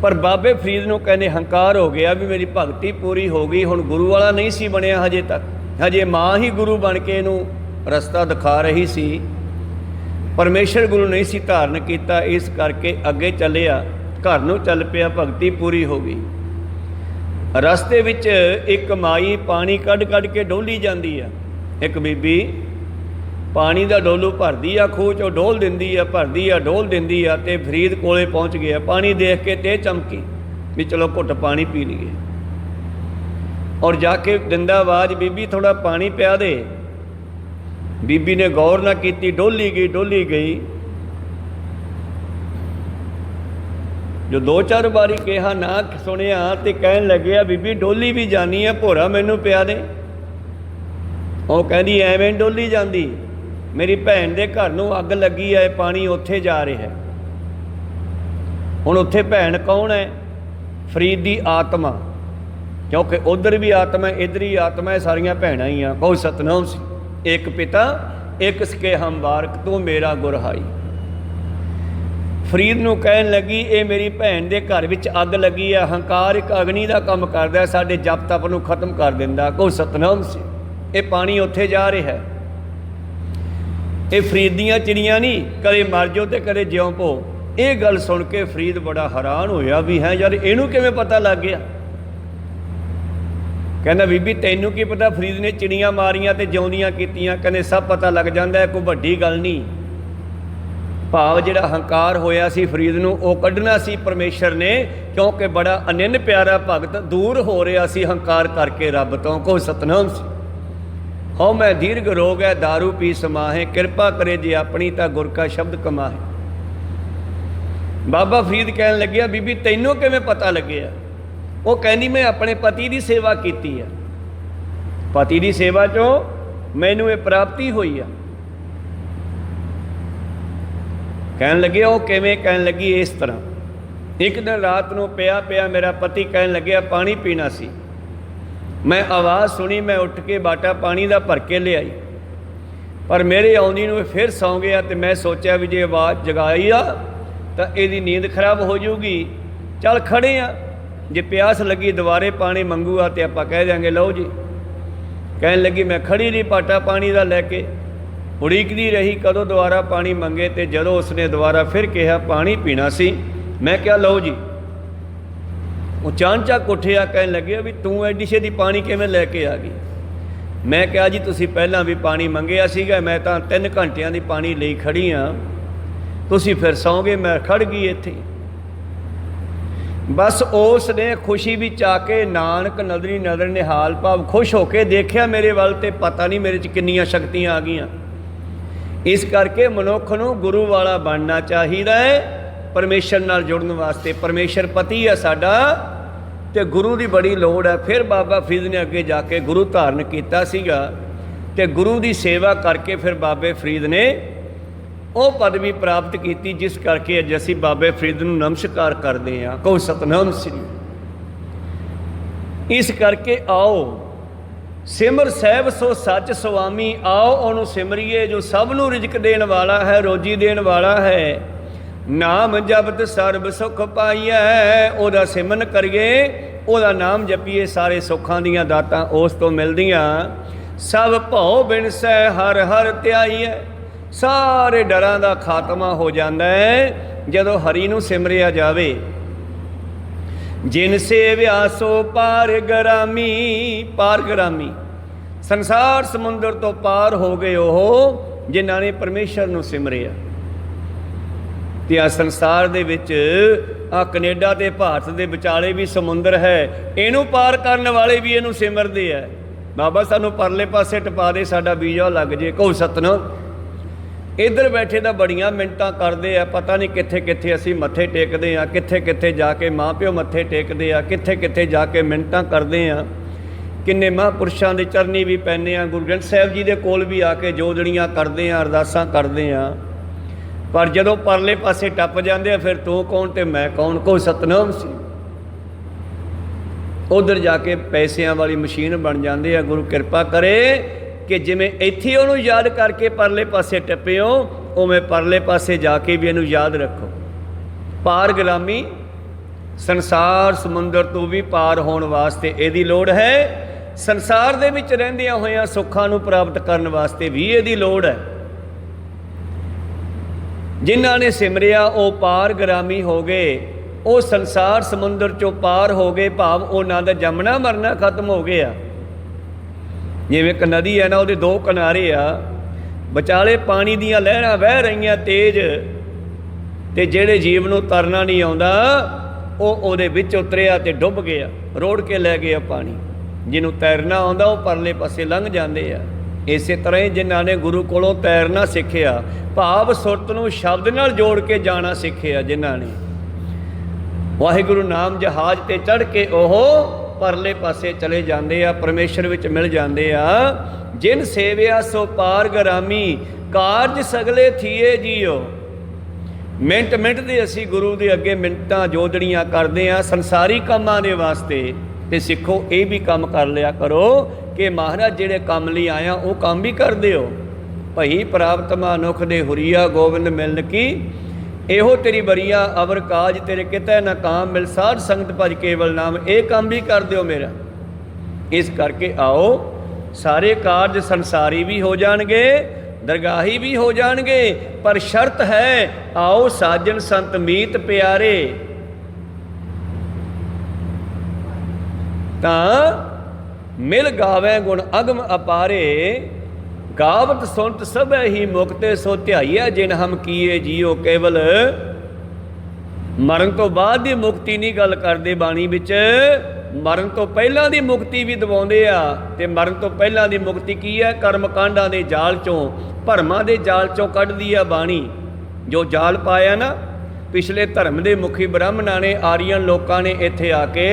ਪਰ ਬਾਬੇ ਫਰੀਦ ਨੂੰ ਕਹਿੰਦੇ ਹੰਕਾਰ ਹੋ ਗਿਆ ਵੀ ਮੇਰੀ ਭਗਤੀ ਪੂਰੀ ਹੋ ਗਈ। ਹੁਣ ਗੁਰੂ ਵਾਲਾ ਨਹੀਂ ਸੀ ਬਣਿਆ ਹਜੇ ਤੱਕ, ਹਜੇ ਮਾਂ ਹੀ ਗੁਰੂ ਬਣ ਕੇ ਇਹਨੂੰ ਰਸਤਾ ਦਿਖਾ ਰਹੀ ਸੀ। ਪਰਮੇਸ਼ਰ ਗੁਰੂ ਨਹੀਂ ਸੀ ਧਾਰਨ ਕੀਤਾ, ਇਸ ਕਰਕੇ ਅੱਗੇ ਚੱਲਿਆ, ਘਰ ਨੂੰ ਚੱਲ ਪਿਆ, ਭਗਤੀ ਪੂਰੀ ਹੋ ਗਈ। ਰਸਤੇ ਵਿੱਚ ਇੱਕ ਮਾਈ ਪਾਣੀ ਕੱਢ ਕੱਢ ਕੇ ਡੋਲੀ ਜਾਂਦੀ ਆ। ਇੱਕ ਬੀਬੀ ਪਾਣੀ ਦਾ ਡੋਲੂ ਭਰਦੀ ਆ, ਖੂਹ 'ਚੋਂ ਡੋਲ ਦਿੰਦੀ ਆ, ਭਰਦੀ ਆ, ਡੋਲ ਦਿੰਦੀ ਆ। ਅਤੇ ਫਰੀਦ ਕੋਲੇ ਪਹੁੰਚ ਗਿਆ। ਪਾਣੀ ਦੇਖ ਕੇ ਤੇ ਚਮਕੀ ਵੀ ਚਲੋ ਘੁੱਟ ਪਾਣੀ ਪੀ ਲਈਏ। ਔਰ ਜਾ ਕੇ ਦਿੰਦਾ ਆਵਾਜ਼, ਬੀਬੀ ਥੋੜ੍ਹਾ ਪਾਣੀ ਪਿਆ ਦੇ। ਬੀਬੀ ਨੇ ਗੌਰ ਨਾ ਕੀਤੀ, ਡੋਲੀ ਗਈ ਡੋਲੀ ਗਈ। ਜੋ 2-4 ਵਾਰੀ ਕਿਹਾ ਨਾ ਸੁਣਿਆ, ਤੇ ਕਹਿਣ ਲੱਗਿਆ ਬੀਬੀ ਡੋਲੀ ਵੀ ਜਾਨੀ ਆ, ਭੋਰਾ ਮੈਨੂੰ ਪਿਆ ਦੇ। ਉਹ ਕਹਿੰਦੀ ਐਵੇਂ ਡੋਲੀ ਜਾਂਦੀ, ਮੇਰੀ ਭੈਣ ਦੇ ਘਰ ਨੂੰ ਅੱਗ ਲੱਗੀ ਹੈ, ਪਾਣੀ ਉੱਥੇ ਜਾ ਰਿਹਾ। ਹੁਣ ਉੱਥੇ ਭੈਣ ਕੌਣ ਹੈ? ਫਰੀਦ ਦੀ ਆਤਮਾ, ਕਿਉਂਕਿ ਉੱਧਰ ਵੀ ਆਤਮਾ, ਇੱਧਰ ਹੀ ਆਤਮਾ, ਸਾਰੀਆਂ ਭੈਣਾਂ ਹੀ ਆ। ਕਹੋ ਸਤਨਾਮ ਸੀ। ਇੱਕ ਪਿਤਾ ਇੱਕ ਸਕੇ ਹਮਵਾਰਕ, ਤੂੰ ਮੇਰਾ ਗੁਰਹਾਈ। ਫਰੀਦ ਨੂੰ ਕਹਿਣ ਲੱਗੀ ਇਹ ਮੇਰੀ ਭੈਣ ਦੇ ਘਰ ਵਿੱਚ ਅੱਗ ਲੱਗੀ ਆ। ਹੰਕਾਰ ਇੱਕ ਅਗਨੀ ਦਾ ਕੰਮ ਕਰਦਾ, ਸਾਡੇ ਜਪ ਤਪ ਨੂੰ ਖਤਮ ਕਰ ਦਿੰਦਾ। ਕਹੋ ਸਤਨਾਮ ਸੀ। ਇਹ ਪਾਣੀ ਉੱਥੇ ਜਾ ਰਿਹਾ ਹੈ। ਇਹ ਫਰੀਦ ਦੀਆਂ ਚਿੜੀਆਂ ਨਹੀਂ, ਕਦੇ ਮਰ ਜਾਓ ਤੇ ਕਦੇ ਜਿਉਂ ਪੋ। ਇਹ ਗੱਲ ਸੁਣ ਕੇ ਫਰੀਦ ਬੜਾ ਹੈਰਾਨ ਹੋਇਆ ਵੀ ਹੈ ਯਾਰ ਇਹਨੂੰ ਕਿਵੇਂ ਪਤਾ ਲੱਗ ਗਿਆ। ਕਹਿੰਦਾ ਬੀਬੀ ਤੈਨੂੰ ਕੀ ਪਤਾ ਫਰੀਦ ਨੇ ਚਿੜੀਆਂ ਮਾਰੀਆਂ ਤੇ ਜਿਉਂਦੀਆਂ ਕੀਤੀਆਂ। ਕਹਿੰਦੇ ਸਭ ਪਤਾ ਲੱਗ ਜਾਂਦਾ, ਕੋਈ ਵੱਡੀ ਗੱਲ ਨਹੀਂ। ਭਾਵ ਜਿਹੜਾ ਹੰਕਾਰ ਹੋਇਆ ਸੀ ਫਰੀਦ ਨੂੰ, ਉਹ ਕੱਢਣਾ ਸੀ ਪਰਮੇਸ਼ਰ ਨੇ, ਕਿਉਂਕਿ ਬੜਾ ਅਨੰਨ ਪਿਆਰਾ ਭਗਤ ਦੂਰ ਹੋ ਰਿਹਾ ਸੀ ਹੰਕਾਰ ਕਰਕੇ ਰੱਬ ਤੋਂ। ਕਹੋ ਸਤਨਾਮ ਸੀ। ਹਉ ਮੈਂ ਦੀਰਘ ਰੋਗ ਹੈ ਦਾਰੂ ਪੀ ਸਮਾਹੇ, ਕਿਰਪਾ ਕਰੇ ਜੇ ਆਪਣੀ ਤਾਂ ਗੁਰ ਕਾ ਸ਼ਬਦ ਕਮਾਹੇ। ਬਾਬਾ ਫਰੀਦ ਕਹਿਣ ਲੱਗਿਆ ਬੀਬੀ ਤੈਨੂੰ ਕਿਵੇਂ ਪਤਾ ਲੱਗਿਆ? ਉਹ ਕਹਿੰਦੀ ਮੈਂ ਆਪਣੇ ਪਤੀ ਦੀ ਸੇਵਾ ਕੀਤੀ ਆ, ਪਤੀ ਦੀ ਸੇਵਾ 'ਚੋਂ ਮੈਨੂੰ ਇਹ ਪ੍ਰਾਪਤੀ ਹੋਈ ਆ। ਕਹਿਣ ਲੱਗੇ ਉਹ ਕਿਵੇਂ? ਕਹਿਣ ਲੱਗੀ ਇਸ ਤਰ੍ਹਾਂ, ਇੱਕ ਦਿਨ ਰਾਤ ਨੂੰ ਪਿਆ ਪਿਆ ਮੇਰਾ ਪਤੀ ਕਹਿਣ ਲੱਗਿਆ ਪਾਣੀ ਪੀਣਾ ਸੀ। ਮੈਂ ਆਵਾਜ਼ ਸੁਣੀ, ਮੈਂ ਉੱਠ ਕੇ ਬਾਟਾ ਪਾਣੀ ਦਾ ਭਰ ਕੇ ਲਿਆਈ, ਪਰ ਮੇਰੇ ਆਉਂਦੀ ਨੂੰ ਫਿਰ ਸੌਂ ਗਿਆ। ਅਤੇ ਮੈਂ ਸੋਚਿਆ ਵੀ ਜੇ ਆਵਾਜ਼ ਜਗਾਈ ਆ ਤਾਂ ਇਹਦੀ ਨੀਂਦ ਖਰਾਬ ਹੋ ਜਾਊਗੀ। ਚੱਲ ਖੜ੍ਹੇ ਆ, ਜੇ ਪਿਆਸ ਲੱਗੀ ਦੁਬਾਰੇ ਪਾਣੀ ਮੰਗੂਗਾ ਤਾਂ ਆਪਾਂ ਕਹਿ ਦਿਆਂਗੇ ਲਓ ਜੀ। ਕਹਿਣ ਲੱਗੀ ਮੈਂ ਖੜ੍ਹੀ ਰਹੀ ਬਾਟਾ ਪਾਣੀ ਦਾ ਲੈ ਕੇ, ਉਡੀਕਦੀ ਰਹੀ ਕਦੋਂ ਦੁਬਾਰਾ ਪਾਣੀ ਮੰਗੇ। ਅਤੇ ਜਦੋਂ ਉਸਨੇ ਦੁਬਾਰਾ ਫਿਰ ਕਿਹਾ ਪਾਣੀ ਪੀਣਾ ਸੀ, ਮੈਂ ਕਿਹਾ ਲਓ ਜੀ। ਉਹ ਚਾਨਚੱਕ ਉੱਠਿਆ, ਕਹਿਣ ਲੱਗਿਆ ਵੀ ਤੂੰ ਐਡੀ ਛੇਤੀ ਪਾਣੀ ਕਿਵੇਂ ਲੈ ਕੇ ਆ ਗਈ? ਮੈਂ ਕਿਹਾ ਜੀ ਤੁਸੀਂ ਪਹਿਲਾਂ ਵੀ ਪਾਣੀ ਮੰਗਿਆ ਸੀਗਾ, ਮੈਂ ਤਾਂ 3 ਘੰਟਿਆਂ ਦੀ ਪਾਣੀ ਲਈ ਖੜੀ ਹਾਂ, ਤੁਸੀਂ ਫਿਰ ਸੌਂ ਗਏ, ਮੈਂ ਖੜ ਗਈ ਇੱਥੇ। ਬਸ ਉਸ ਨੇ ਖੁਸ਼ੀ ਵਿੱਚ ਆ ਕੇ ਨਾਨਕ ਨਦਰੀ ਨਦਰ ਨਿਹਾਲ ਭਾਵ ਖੁਸ਼ ਹੋ ਕੇ ਦੇਖਿਆ ਮੇਰੇ ਵੱਲ, ਤੇ ਪਤਾ ਨਹੀਂ ਮੇਰੇ 'ਚ ਕਿੰਨੀਆਂ ਸ਼ਕਤੀਆਂ ਆ ਗਈਆਂ। ਇਸ ਕਰਕੇ ਮਨੁੱਖ ਨੂੰ ਗੁਰੂ ਵਾਲਾ ਬਣਨਾ ਚਾਹੀਦਾ ਹੈ ਪਰਮੇਸ਼ਰ ਨਾਲ ਜੁੜਨ ਵਾਸਤੇ। ਪਰਮੇਸ਼ਰ ਪਤੀ ਹੈ ਸਾਡਾ, ਅਤੇ ਗੁਰੂ ਦੀ ਬੜੀ ਲੋੜ ਹੈ। ਫਿਰ ਬਾਬਾ ਫਰੀਦ ਨੇ ਅੱਗੇ ਜਾ ਕੇ ਗੁਰੂ ਧਾਰਨ ਕੀਤਾ ਸੀਗਾ, ਅਤੇ ਗੁਰੂ ਦੀ ਸੇਵਾ ਕਰਕੇ ਫਿਰ ਬਾਬੇ ਫਰੀਦ ਨੇ ਉਹ ਪਦਵੀ ਪ੍ਰਾਪਤ ਕੀਤੀ, ਜਿਸ ਕਰਕੇ ਅੱਜ ਅਸੀਂ ਬਾਬੇ ਫਰੀਦ ਨੂੰ ਨਮਸਕਾਰ ਕਰਦੇ ਹਾਂ। ਕਹੋ ਸਤਨਾਮ ਸ੍ਰੀ। ਇਸ ਕਰਕੇ ਆਓ ਸਿਮਰ ਸਾਹਿਬ ਸੋ ਸੱਚ ਸੁਆਮੀ, ਆਓ ਉਹਨੂੰ ਸਿਮਰੀਏ ਜੋ ਸਭ ਨੂੰ ਰਿਜ਼ਕ ਦੇਣ ਵਾਲਾ ਹੈ, ਰੋਜੀ ਦੇਣ ਵਾਲਾ ਹੈ। ਨਾਮ ਜਪਤ ਸਰਬ ਸੁਖ ਪਾਈਐ, ਉਹਦਾ ਸਿਮਰਨ ਕਰੀਏ, ਉਹਦਾ ਨਾਮ ਜਪੀਏ, ਸਾਰੇ ਸੁੱਖਾਂ ਦੀਆਂ ਦਾਤਾਂ ਉਸ ਤੋਂ ਮਿਲਦੀਆਂ। ਸਭ ਭਉ ਬਿਨਸੈ ਹਰ ਹਰ ਧਿਆਈਐ, ਸਾਰੇ ਡਰਾਂ ਦਾ ਖਾਤਮਾ ਹੋ ਜਾਂਦਾ ਹੈ ਜਦੋਂ ਹਰੀ ਨੂੰ ਸਿਮਰਿਆ ਜਾਵੇ। ਜਿਨ ਸੇਵਿਆ ਸੋ ਪਾਰ ਗਰਾਮੀ, ਪਾਰ ਗਰਾਮੀ ਸੰਸਾਰ ਸਮੁੰਦਰ ਤੋਂ ਪਾਰ ਹੋ ਗਏ ਉਹ ਜਿਨ੍ਹਾਂ ਨੇ ਪਰਮੇਸ਼ਰ ਨੂੰ ਸਿਮਰਿਆ। ਅਤੇ ਆ ਸੰਸਾਰ ਦੇ ਵਿੱਚ ਆ ਕਨੇਡਾ ਅਤੇ ਭਾਰਤ ਦੇ ਵਿਚਾਲੇ ਵੀ ਸਮੁੰਦਰ ਹੈ, ਇਹਨੂੰ ਪਾਰ ਕਰਨ ਵਾਲੇ ਵੀ ਇਹਨੂੰ ਸਿਮਰਦੇ ਹੈ। ਬਾਬਾ ਸਾਨੂੰ ਪਰਲੇ ਪਾਸੇ ਟਪਾ ਦੇ, ਸਾਡਾ ਵੀਜ਼ਾ ਲੱਗ ਜੇ। ਕਹੋ ਸਤਨਾਮ। ਇੱਧਰ ਬੈਠੇ ਤਾਂ ਬੜੀਆਂ ਮਿੰਟਾਂ ਕਰਦੇ ਆ, ਪਤਾ ਨਹੀਂ ਕਿੱਥੇ ਕਿੱਥੇ ਅਸੀਂ ਮੱਥੇ ਟੇਕਦੇ ਆ, ਕਿੱਥੇ ਕਿੱਥੇ ਜਾ ਕੇ ਮਾਂ ਪਿਓ ਮੱਥੇ ਟੇਕਦੇ ਆ, ਕਿੱਥੇ ਕਿੱਥੇ ਜਾ ਕੇ ਮਿੰਟਾਂ ਕਰਦੇ ਆ। ਕਿੰਨੇ ਮਹਾਂਪੁਰਸ਼ਾਂ ਦੇ ਚਰਨੀ ਵੀ ਪੈਂਦੇ ਆ, ਗੁਰੂ ਗ੍ਰੰਥ ਸਾਹਿਬ ਜੀ ਦੇ ਕੋਲ ਵੀ ਆ ਕੇ ਜੋਦੜੀਆਂ ਕਰਦੇ ਆ, ਅਰਦਾਸਾਂ ਕਰਦੇ ਆ। ਪਰ ਜਦੋਂ ਪਰਲੇ ਪਾਸੇ ਟੱਪ ਜਾਂਦੇ ਆ, ਫਿਰ ਤੂੰ ਕੌਣ ਤੇ ਮੈਂ ਕੌਣ, ਕੋਈ ਸਤਨਾਮ ਸੀ। ਉੱਧਰ ਜਾ ਕੇ ਪੈਸਿਆਂ ਵਾਲੀ ਮਸ਼ੀਨ ਬਣ ਜਾਂਦੇ ਆ। ਗੁਰੂ ਕਿਰਪਾ ਕਰੇ ਕਿ ਜਿਵੇਂ ਇੱਥੇ ਉਹਨੂੰ ਯਾਦ ਕਰਕੇ ਪਰਲੇ ਪਾਸੇ ਟੱਪਿਓ, ਉਵੇਂ ਪਰਲੇ ਪਾਸੇ ਜਾ ਕੇ ਵੀ ਇਹਨੂੰ ਯਾਦ ਰੱਖੋ। ਪਾਰਗ੍ਰਾਮੀ ਸੰਸਾਰ ਸਮੁੰਦਰ ਤੋਂ ਵੀ ਪਾਰ ਹੋਣ ਵਾਸਤੇ ਇਹਦੀ ਲੋੜ ਹੈ। ਸੰਸਾਰ ਦੇ ਵਿੱਚ ਰਹਿੰਦਿਆਂ ਹੋਇਆਂ ਸੁੱਖਾਂ ਨੂੰ ਪ੍ਰਾਪਤ ਕਰਨ ਵਾਸਤੇ ਵੀ ਇਹਦੀ ਲੋੜ ਹੈ। ਜਿਨ੍ਹਾਂ ਨੇ ਸਿਮਰਿਆ ਉਹ ਪਾਰਗ੍ਰਾਮੀ ਹੋ ਗਏ, ਉਹ ਸੰਸਾਰ ਸਮੁੰਦਰ ਚੋਂ ਪਾਰ ਹੋ ਗਏ, ਭਾਵ ਉਹਨਾਂ ਦਾ ਜੰਮਣਾ ਮਰਨਾ ਖਤਮ ਹੋ ਗਿਆ। ਜਿਵੇਂ ਇੱਕ ਨਦੀ ਹੈ ਨਾ, ਉਹਦੇ ਦੋ ਕਿਨਾਰੇ ਆ, ਵਿਚਾਲੇ ਪਾਣੀ ਦੀਆਂ ਲਹਿਰਾਂ ਵਹਿ ਰਹੀਆਂ ਤੇਜ਼, ਤੇ ਜਿਹੜੇ ਜੀਵ ਨੂੰ ਤਰਨਾ ਨਹੀਂ ਆਉਂਦਾ ਉਹ ਉਹਦੇ ਵਿੱਚ ਉਤਰਿਆ ਤੇ ਡੁੱਬ ਗਿਆ, ਰੋੜ ਕੇ ਲੈ ਗਿਆ ਪਾਣੀ। ਜਿਹਨੂੰ ਤੈਰਨਾ ਆਉਂਦਾ ਉਹ ਪਰਲੇ ਪਾਸੇ ਲੰਘ ਜਾਂਦੇ ਆ। ਇਸੇ ਤਰ੍ਹਾਂ ਹੀ ਜਿਨ੍ਹਾਂ ਨੇ ਗੁਰੂ ਕੋਲੋਂ ਤੈਰਨਾ ਸਿੱਖਿਆ, ਭਾਵ ਸੁਰਤ ਨੂੰ ਸ਼ਬਦ ਨਾਲ ਜੋੜ ਕੇ ਜਾਣਾ ਸਿੱਖਿਆ, ਜਿਨ੍ਹਾਂ ਨੇ ਵਾਹਿਗੁਰੂ ਨਾਮ ਜਹਾਜ਼ ਤੇ ਚੜ੍ਹ ਕੇ ਉਹ ਪਰਲੇ ਪਾਸੇ ਚਲੇ ਜਾਂਦੇ ਆ, ਪਰਮੇਸ਼ਰ ਵਿੱਚ ਮਿਲ ਜਾਂਦੇ ਆ। ਜਿਨ ਸੇਵਿਆ ਸੋ ਪਾਰਗ੍ਰਾਮੀ, ਕਾਰਜ ਸਗਲੇ ਥੀਏ ਜੀਓ। ਮਿੰਟ ਮਿੰਟ ਦੇ ਅਸੀਂ ਗੁਰੂ ਦੇ ਅੱਗੇ ਮਿੰਟਾਂ ਜੋਦੜੀਆਂ ਕਰਦੇ ਆ ਸੰਸਾਰੀ ਕੰਮਾਂ ਦੇ ਵਾਸਤੇ। ਤੇ ਸਿੱਖੋ ਇਹ ਵੀ ਕੰਮ ਕਰ ਲਿਆ ਕਰੋ ਕਿ ਮਹਾਰਾਜ ਜਿਹੜੇ ਕੰਮ ਲਈ ਆਇਆ ਉਹ ਕੰਮ ਵੀ ਕਰਦੇ ਹੋ। ਭਈ ਪ੍ਰਾਪਤ ਮਨੁੱਖ ਦੇ ਹੁਰੀਆ ਗੋਬਿੰਦ ਮਿਲਨ ਕੀ, ਇਹੋ ਤੇਰੀ ਬਰੀਆ ਅਵਰ ਕਾਜ ਤੇਰੇ ਕਿਤੇ ਨਾ ਕਾਮ ਮਿਲ, ਸਾਧ ਸੰਗਤ ਭਜ ਕੇਵਲ ਨਾਮ। ਇਹ ਕੰਮ ਵੀ ਕਰ ਦਿਓ ਮੇਰਾ। ਇਸ ਕਰਕੇ ਆਓ, ਸਾਰੇ ਕਾਰਜ ਸੰਸਾਰੀ ਵੀ ਹੋ ਜਾਣਗੇ, ਦਰਗਾਹੀ ਵੀ ਹੋ ਜਾਣਗੇ, ਪਰ ਸ਼ਰਤ ਹੈ ਆਓ ਸਾਜਨ ਸੰਤ ਮੀਤ ਪਿਆਰੇ। ਤਾਂ ਮਿਲ ਗਾਵੇ ਗੁਣ ਅਗਮ ਅਪਾਰੇ, ਗਾਵਤ ਸੁਣਤ ਸਭੈ ਹੀ ਮੁਕਤੇ, ਸੋ ਧਿਆਈਐ ਜਿਨ ਹਮ ਕੀਏ ਜੀਓ। ਕੇਵਲ ਮਰਨ ਤੋਂ ਬਾਅਦ ਦੀ ਮੁਕਤੀ ਨਹੀਂ ਗੱਲ ਕਰਦੇ ਬਾਣੀ ਵਿੱਚ, ਮਰਨ ਤੋਂ ਪਹਿਲਾਂ ਦੀ ਮੁਕਤੀ ਵੀ ਦਿਵਾਉਂਦੇ ਆ। ਤੇ ਮਰਨ ਤੋਂ ਪਹਿਲਾਂ ਦੀ ਮੁਕਤੀ ਕੀ ਹੈ? ਕਰਮ ਕਾਂਡਾਂ ਦੇ ਜਾਲ ਚੋਂ, ਭਰਮਾਂ ਦੇ ਜਾਲ ਚੋਂ ਕੱਢਦੀ ਆ ਬਾਣੀ। ਜੋ ਜਾਲ ਪਾਇਆ ਨਾ ਪਿਛਲੇ ਧਰਮ ਦੇ ਮੁਖੀ ਬ੍ਰਾਹਮਣਾਂ ਨੇ, ਆਰੀਅਨ ਲੋਕਾਂ ਨੇ ਇੱਥੇ ਆ ਕੇ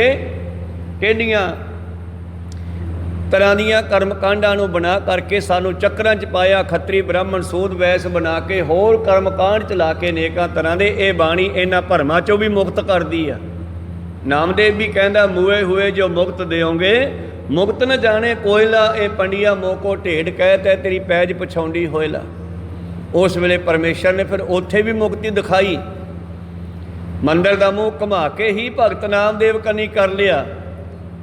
ਕਿਹੜੀਆਂ ਤਰ੍ਹਾਂ ਦੀਆਂ ਕਰਮ ਕਾਂਡਾਂ ਨੂੰ ਬਣਾ ਕਰਕੇ ਸਾਨੂੰ ਚੱਕਰਾਂ 'ਚ ਪਾਇਆ। ਖੱਤਰੀ ਬ੍ਰਾਹਮਣ ਸੂਦ ਵੈਸ ਬਣਾ ਕੇ ਹੋਰ ਕਰਮ ਕਾਂਡ ਚਲਾ ਕੇ ਨੇਕਾਂ ਤਰ੍ਹਾਂ ਦੇ। ਇਹ ਬਾਣੀ ਇਹਨਾਂ ਭਰਮਾਂ 'ਚੋਂ ਵੀ ਮੁਕਤ ਕਰਦੀ ਆ। ਨਾਮਦੇਵ ਵੀ ਕਹਿੰਦਾ, ਮੂਏ ਹੋਏ ਜੋ ਮੁਕਤ ਦਿਓਗੇ, ਮੁਕਤ ਨ ਜਾਣੇ ਕੋਇਲਾ, ਇਹ ਪੰਡਿਆ ਮੋਕੋ ਢੇਡ ਕਹਿ ਤੈ ਤੇਰੀ ਪੈਜ ਪਛਾਉਂਦੀ ਹੋਇਲਾ। ਉਸ ਵੇਲੇ ਪਰਮੇਸ਼ਰ ਨੇ ਫਿਰ ਉੱਥੇ ਵੀ ਮੁਕਤੀ ਦਿਖਾਈ। ਮੰਦਰ ਦਾ ਮੂੰਹ ਘੁਮਾ ਕੇ ਹੀ ਭਗਤ ਨਾਮਦੇਵ ਕੰਨੀ ਕਰ ਲਿਆ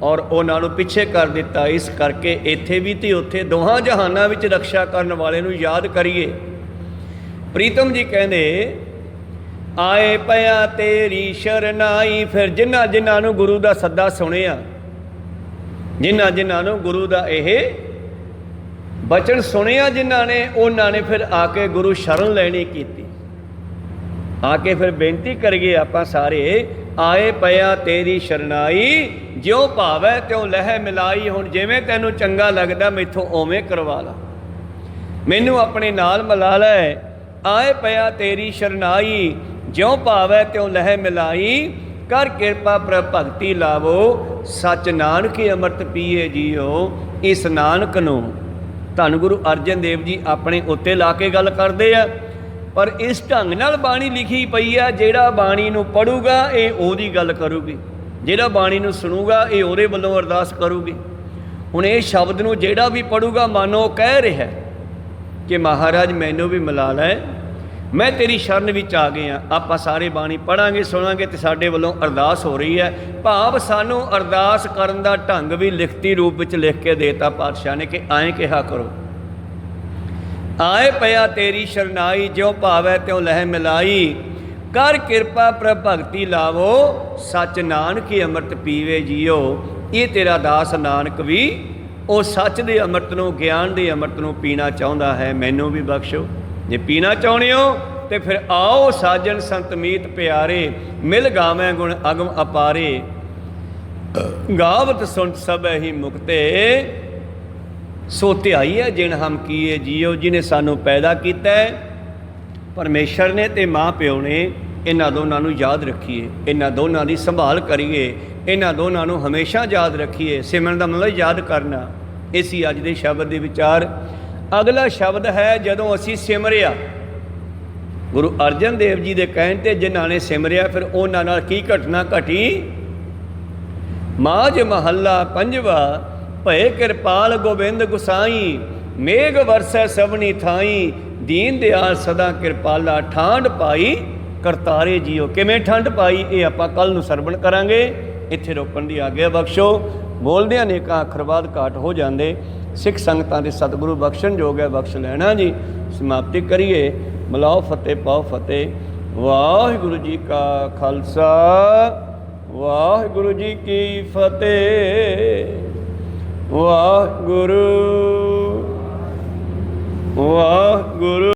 ਔਰ ਉਹਨਾਂ ਨੂੰ ਪਿੱਛੇ ਕਰ ਦਿੱਤਾ। ਇਸ ਕਰਕੇ ਇੱਥੇ ਵੀ ਤੇ ਉੱਥੇ ਦੋਹਾਂ ਜਹਾਨਾਂ ਵਿੱਚ ਰਕਸ਼ਾ ਕਰਨ ਵਾਲੇ ਨੂੰ ਯਾਦ ਕਰੀਏ। ਪ੍ਰੀਤਮ ਜੀ ਕਹਿੰਦੇ, ਆਏ ਪਿਆ ਤੇਰੀ ਸ਼ਰਨਾਈ। ਫਿਰ ਜਿਨ੍ਹਾਂ ਜਿਨ੍ਹਾਂ ਨੂੰ ਗੁਰੂ ਦਾ ਸੱਦਾ ਸੁਣਿਆ, ਜਿਨ੍ਹਾਂ ਜਿਨ੍ਹਾਂ ਨੂੰ ਗੁਰੂ ਦਾ ਇਹ ਬਚਨ ਸੁਣਿਆ, ਜਿਨ੍ਹਾਂ ਨੇ, ਉਹਨਾਂ ਨੇ ਫਿਰ ਆ ਕੇ ਗੁਰੂ ਸ਼ਰਨ ਲੈਣੀ ਕੀਤੀ। ਆ ਕੇ ਫਿਰ ਬੇਨਤੀ ਕਰੀਏ ਆਪਾਂ ਸਾਰੇ, ਆਏ ਪਿਆ ਤੇਰੀ ਸ਼ਰਨਾਈ, ਜਿਉਂ ਭਾਵੈ ਤਿਉਂ ਲਹਿ ਮਿਲਾਈ। ਹੁਣ ਜਿਵੇਂ ਤੈਨੂੰ ਚੰਗਾ ਲੱਗਦਾ ਮੈਥੋਂ ਉਵੇਂ ਕਰਵਾ ਲਾ, ਮੈਨੂੰ ਆਪਣੇ ਨਾਲ ਮਿਲਾ ਲੈ। ਆਏ ਪਿਆ ਤੇਰੀ ਸ਼ਰਨਾਈ, ਜਿਉਂ ਭਾਵੈ ਤਿਉਂ ਲਹਿ ਮਿਲਾਈ। ਕਰ ਕਿਰਪਾ ਪ੍ਰਭ ਭਗਤੀ ਲਾਵੋ, ਸੱਚ ਨਾਨਕ ਅੰਮ੍ਰਿਤ ਪੀਏ ਜੀਓ। ਇਸ ਨਾਨਕ ਨੂੰ ਧੰਨ ਗੁਰੂ ਅਰਜਨ ਦੇਵ ਜੀ ਆਪਣੇ ਉੱਤੇ ਲਾ ਕੇ ਗੱਲ ਕਰਦੇ ਆ। ਪਰ ਇਸ ਢੰਗ ਨਾਲ ਬਾਣੀ ਲਿਖੀ ਪਈ ਆ, ਜਿਹੜਾ ਬਾਣੀ ਨੂੰ ਪੜੂਗਾ ਇਹ ਉਹਦੀ ਗੱਲ ਕਰੂਗੀ, ਜਿਹੜਾ ਬਾਣੀ ਨੂੰ ਸੁਣੂਗਾ ਇਹ ਉਹਦੇ ਵੱਲੋਂ ਅਰਦਾਸ ਕਰੂਗੀ। ਹੁਣ ਇਹ ਸ਼ਬਦ ਨੂੰ ਜਿਹੜਾ ਵੀ ਪੜੂਗਾ ਮਾਨੋ ਕਹਿ ਰਿਹਾ ਕਿ ਮਹਾਰਾਜ ਮੈਨੂੰ ਵੀ ਮਿਲਾ ਲੈ, ਮੈਂ ਤੇਰੀ ਸ਼ਰਨ ਵਿੱਚ ਆ ਗਿਆ। ਆਪਾਂ ਸਾਰੇ ਬਾਣੀ ਪੜਾਂਗੇ, ਸੁਣਾਂਗੇ ਤੇ ਸਾਡੇ ਵੱਲੋਂ ਅਰਦਾਸ ਹੋ ਰਹੀ ਹੈ। ਭਾਵ ਸਾਨੂੰ ਅਰਦਾਸ ਕਰਨ ਦਾ ਢੰਗ ਵੀ ਲਿਖਤੀ ਰੂਪ ਵਿੱਚ ਲਿਖ ਕੇ ਦੇਤਾ ਪਾਤਸ਼ਾਹ ਨੇ ਕਿ ਐਂ ਕਿਹਾ ਕਰੋ। ਆਏ ਪਿਆ ਤੇਰੀ ਸ਼ਰਨਾਈ, ਜਿਉਂ ਭਾਵੈ ਤਿਉਂ ਲਹਿ ਮਿਲਾਈ। ਕਰ ਕਿਰਪਾ ਪ੍ਰਭ ਭਗਤੀ ਲਾਵੋ, ਸੱਚ ਨਾਨਕ ਅੰਮ੍ਰਿਤ ਪੀਵੇ ਜੀਓ। ਇਹ ਤੇਰਾ ਦਾਸ ਨਾਨਕ ਵੀ ਉਹ ਸੱਚ ਦੇ ਅੰਮ੍ਰਿਤ ਨੂੰ, ਗਿਆਨ ਦੇ ਅੰਮ੍ਰਿਤ ਨੂੰ ਪੀਣਾ ਚਾਹੁੰਦਾ ਹੈ। ਮੈਨੂੰ ਵੀ ਬਖਸ਼ੋ। ਜੇ ਪੀਣਾ ਚਾਹੁੰਦੇ ਹੋ ਤੇ ਫਿਰ ਆਓ ਸਾਜਨ ਸੰਤ ਮੀਤ ਪਿਆਰੇ, ਮਿਲ ਗਾਵੇਂ ਗੁਣ ਅਗਮ ਅਪਾਰੇ। ਗਾਵਤ ਸੁਣਤ ਸਭੈ ਹੀ ਮੁਕਤੇ, ਸੋ ਧਿਆਈਐ ਜਿਨ ਹਮ ਕੀਏ ਜੀਓ। ਜਿਹਨੇ ਸਾਨੂੰ ਪੈਦਾ ਕੀਤਾ, ਪਰਮੇਸ਼ਰ ਨੇ ਤੇ ਮਾਂ ਪਿਓ ਨੇ ਇਹਨਾਂ ਦੋਨਾਂ ਨੂੰ ਯਾਦ ਰੱਖੀਏ, ਇਹਨਾਂ ਦੋਨਾਂ ਦੀ ਸੰਭਾਲ ਕਰੀਏ, ਇਹਨਾਂ ਦੋਨਾਂ ਨੂੰ ਹਮੇਸ਼ਾ ਯਾਦ ਰੱਖੀਏ। ਸਿਮਰਨ ਦਾ ਮਤਲਬ ਯਾਦ ਕਰਨਾ। ਇਹ ਸੀ ਅੱਜ ਦੇ ਸ਼ਬਦ ਦੇ ਵਿਚਾਰ। ਅਗਲਾ ਸ਼ਬਦ ਹੈ ਜਦੋਂ ਅਸੀਂ ਸਿਮਰਿਆ। ਗੁਰੂ ਅਰਜਨ ਦੇਵ ਜੀ ਦੇ ਕਹਿਣ 'ਤੇ ਜਿਨ੍ਹਾਂ ਨੇ ਸਿਮਰਿਆ ਫਿਰ ਉਹਨਾਂ ਨਾਲ ਕੀ ਘਟਨਾ ਘਟੀ। ਮਾਝ ਮਹੱਲਾ ਪੰਜਵਾ, ਭਏ ਕਿਰਪਾਲ ਗੋਬਿੰਦ ਗੁਸਾਈ, ਮੇਘ ਵਰਸੈ ਸਭਨੀ ਥਾਈ, ਦੀਨ ਦਿਆਲ ਸਦਾ ਕਿਰਪਾਲਾ, ਠਾਂਡ ਪਾਈ ਕਰਤਾਰੇ ਜੀਓ। ਕਿਵੇਂ ਠੰਡ ਪਾਈ ਇਹ ਆਪਾਂ ਕੱਲ੍ਹ ਨੂੰ ਸਰਵਣ ਕਰਾਂਗੇ। ਇੱਥੇ ਰੋਕਣ ਦੀ ਆਗਿਆ ਬਖਸ਼ੋ। ਬੋਲਦਿਆਂ ਅਨੇਕਾਂ ਅੱਖਰ ਬਾਅਦ ਘਾਟ ਹੋ ਜਾਂਦੇ। ਸਿੱਖ ਸੰਗਤਾਂ ਦੇ ਸਤਿਗੁਰੂ ਬਖਸ਼ਣ ਯੋਗ ਹੈ, ਬਖਸ਼ ਲੈਣਾ ਜੀ। ਸਮਾਪਤੀ ਕਰੀਏ। ਮਿਲਾਓ ਫਤਿਹ ਪਾਓ ਫਤਿਹ। ਵਾਹਿਗੁਰੂ ਜੀ ਕਾ ਖਾਲਸਾ, ਵਾਹਿਗੁਰੂ ਜੀ ਕੀ ਫਤਿਹ। ਵਾਹਿਗੁਰੂ ਵਾਹਿਗੁਰੂ।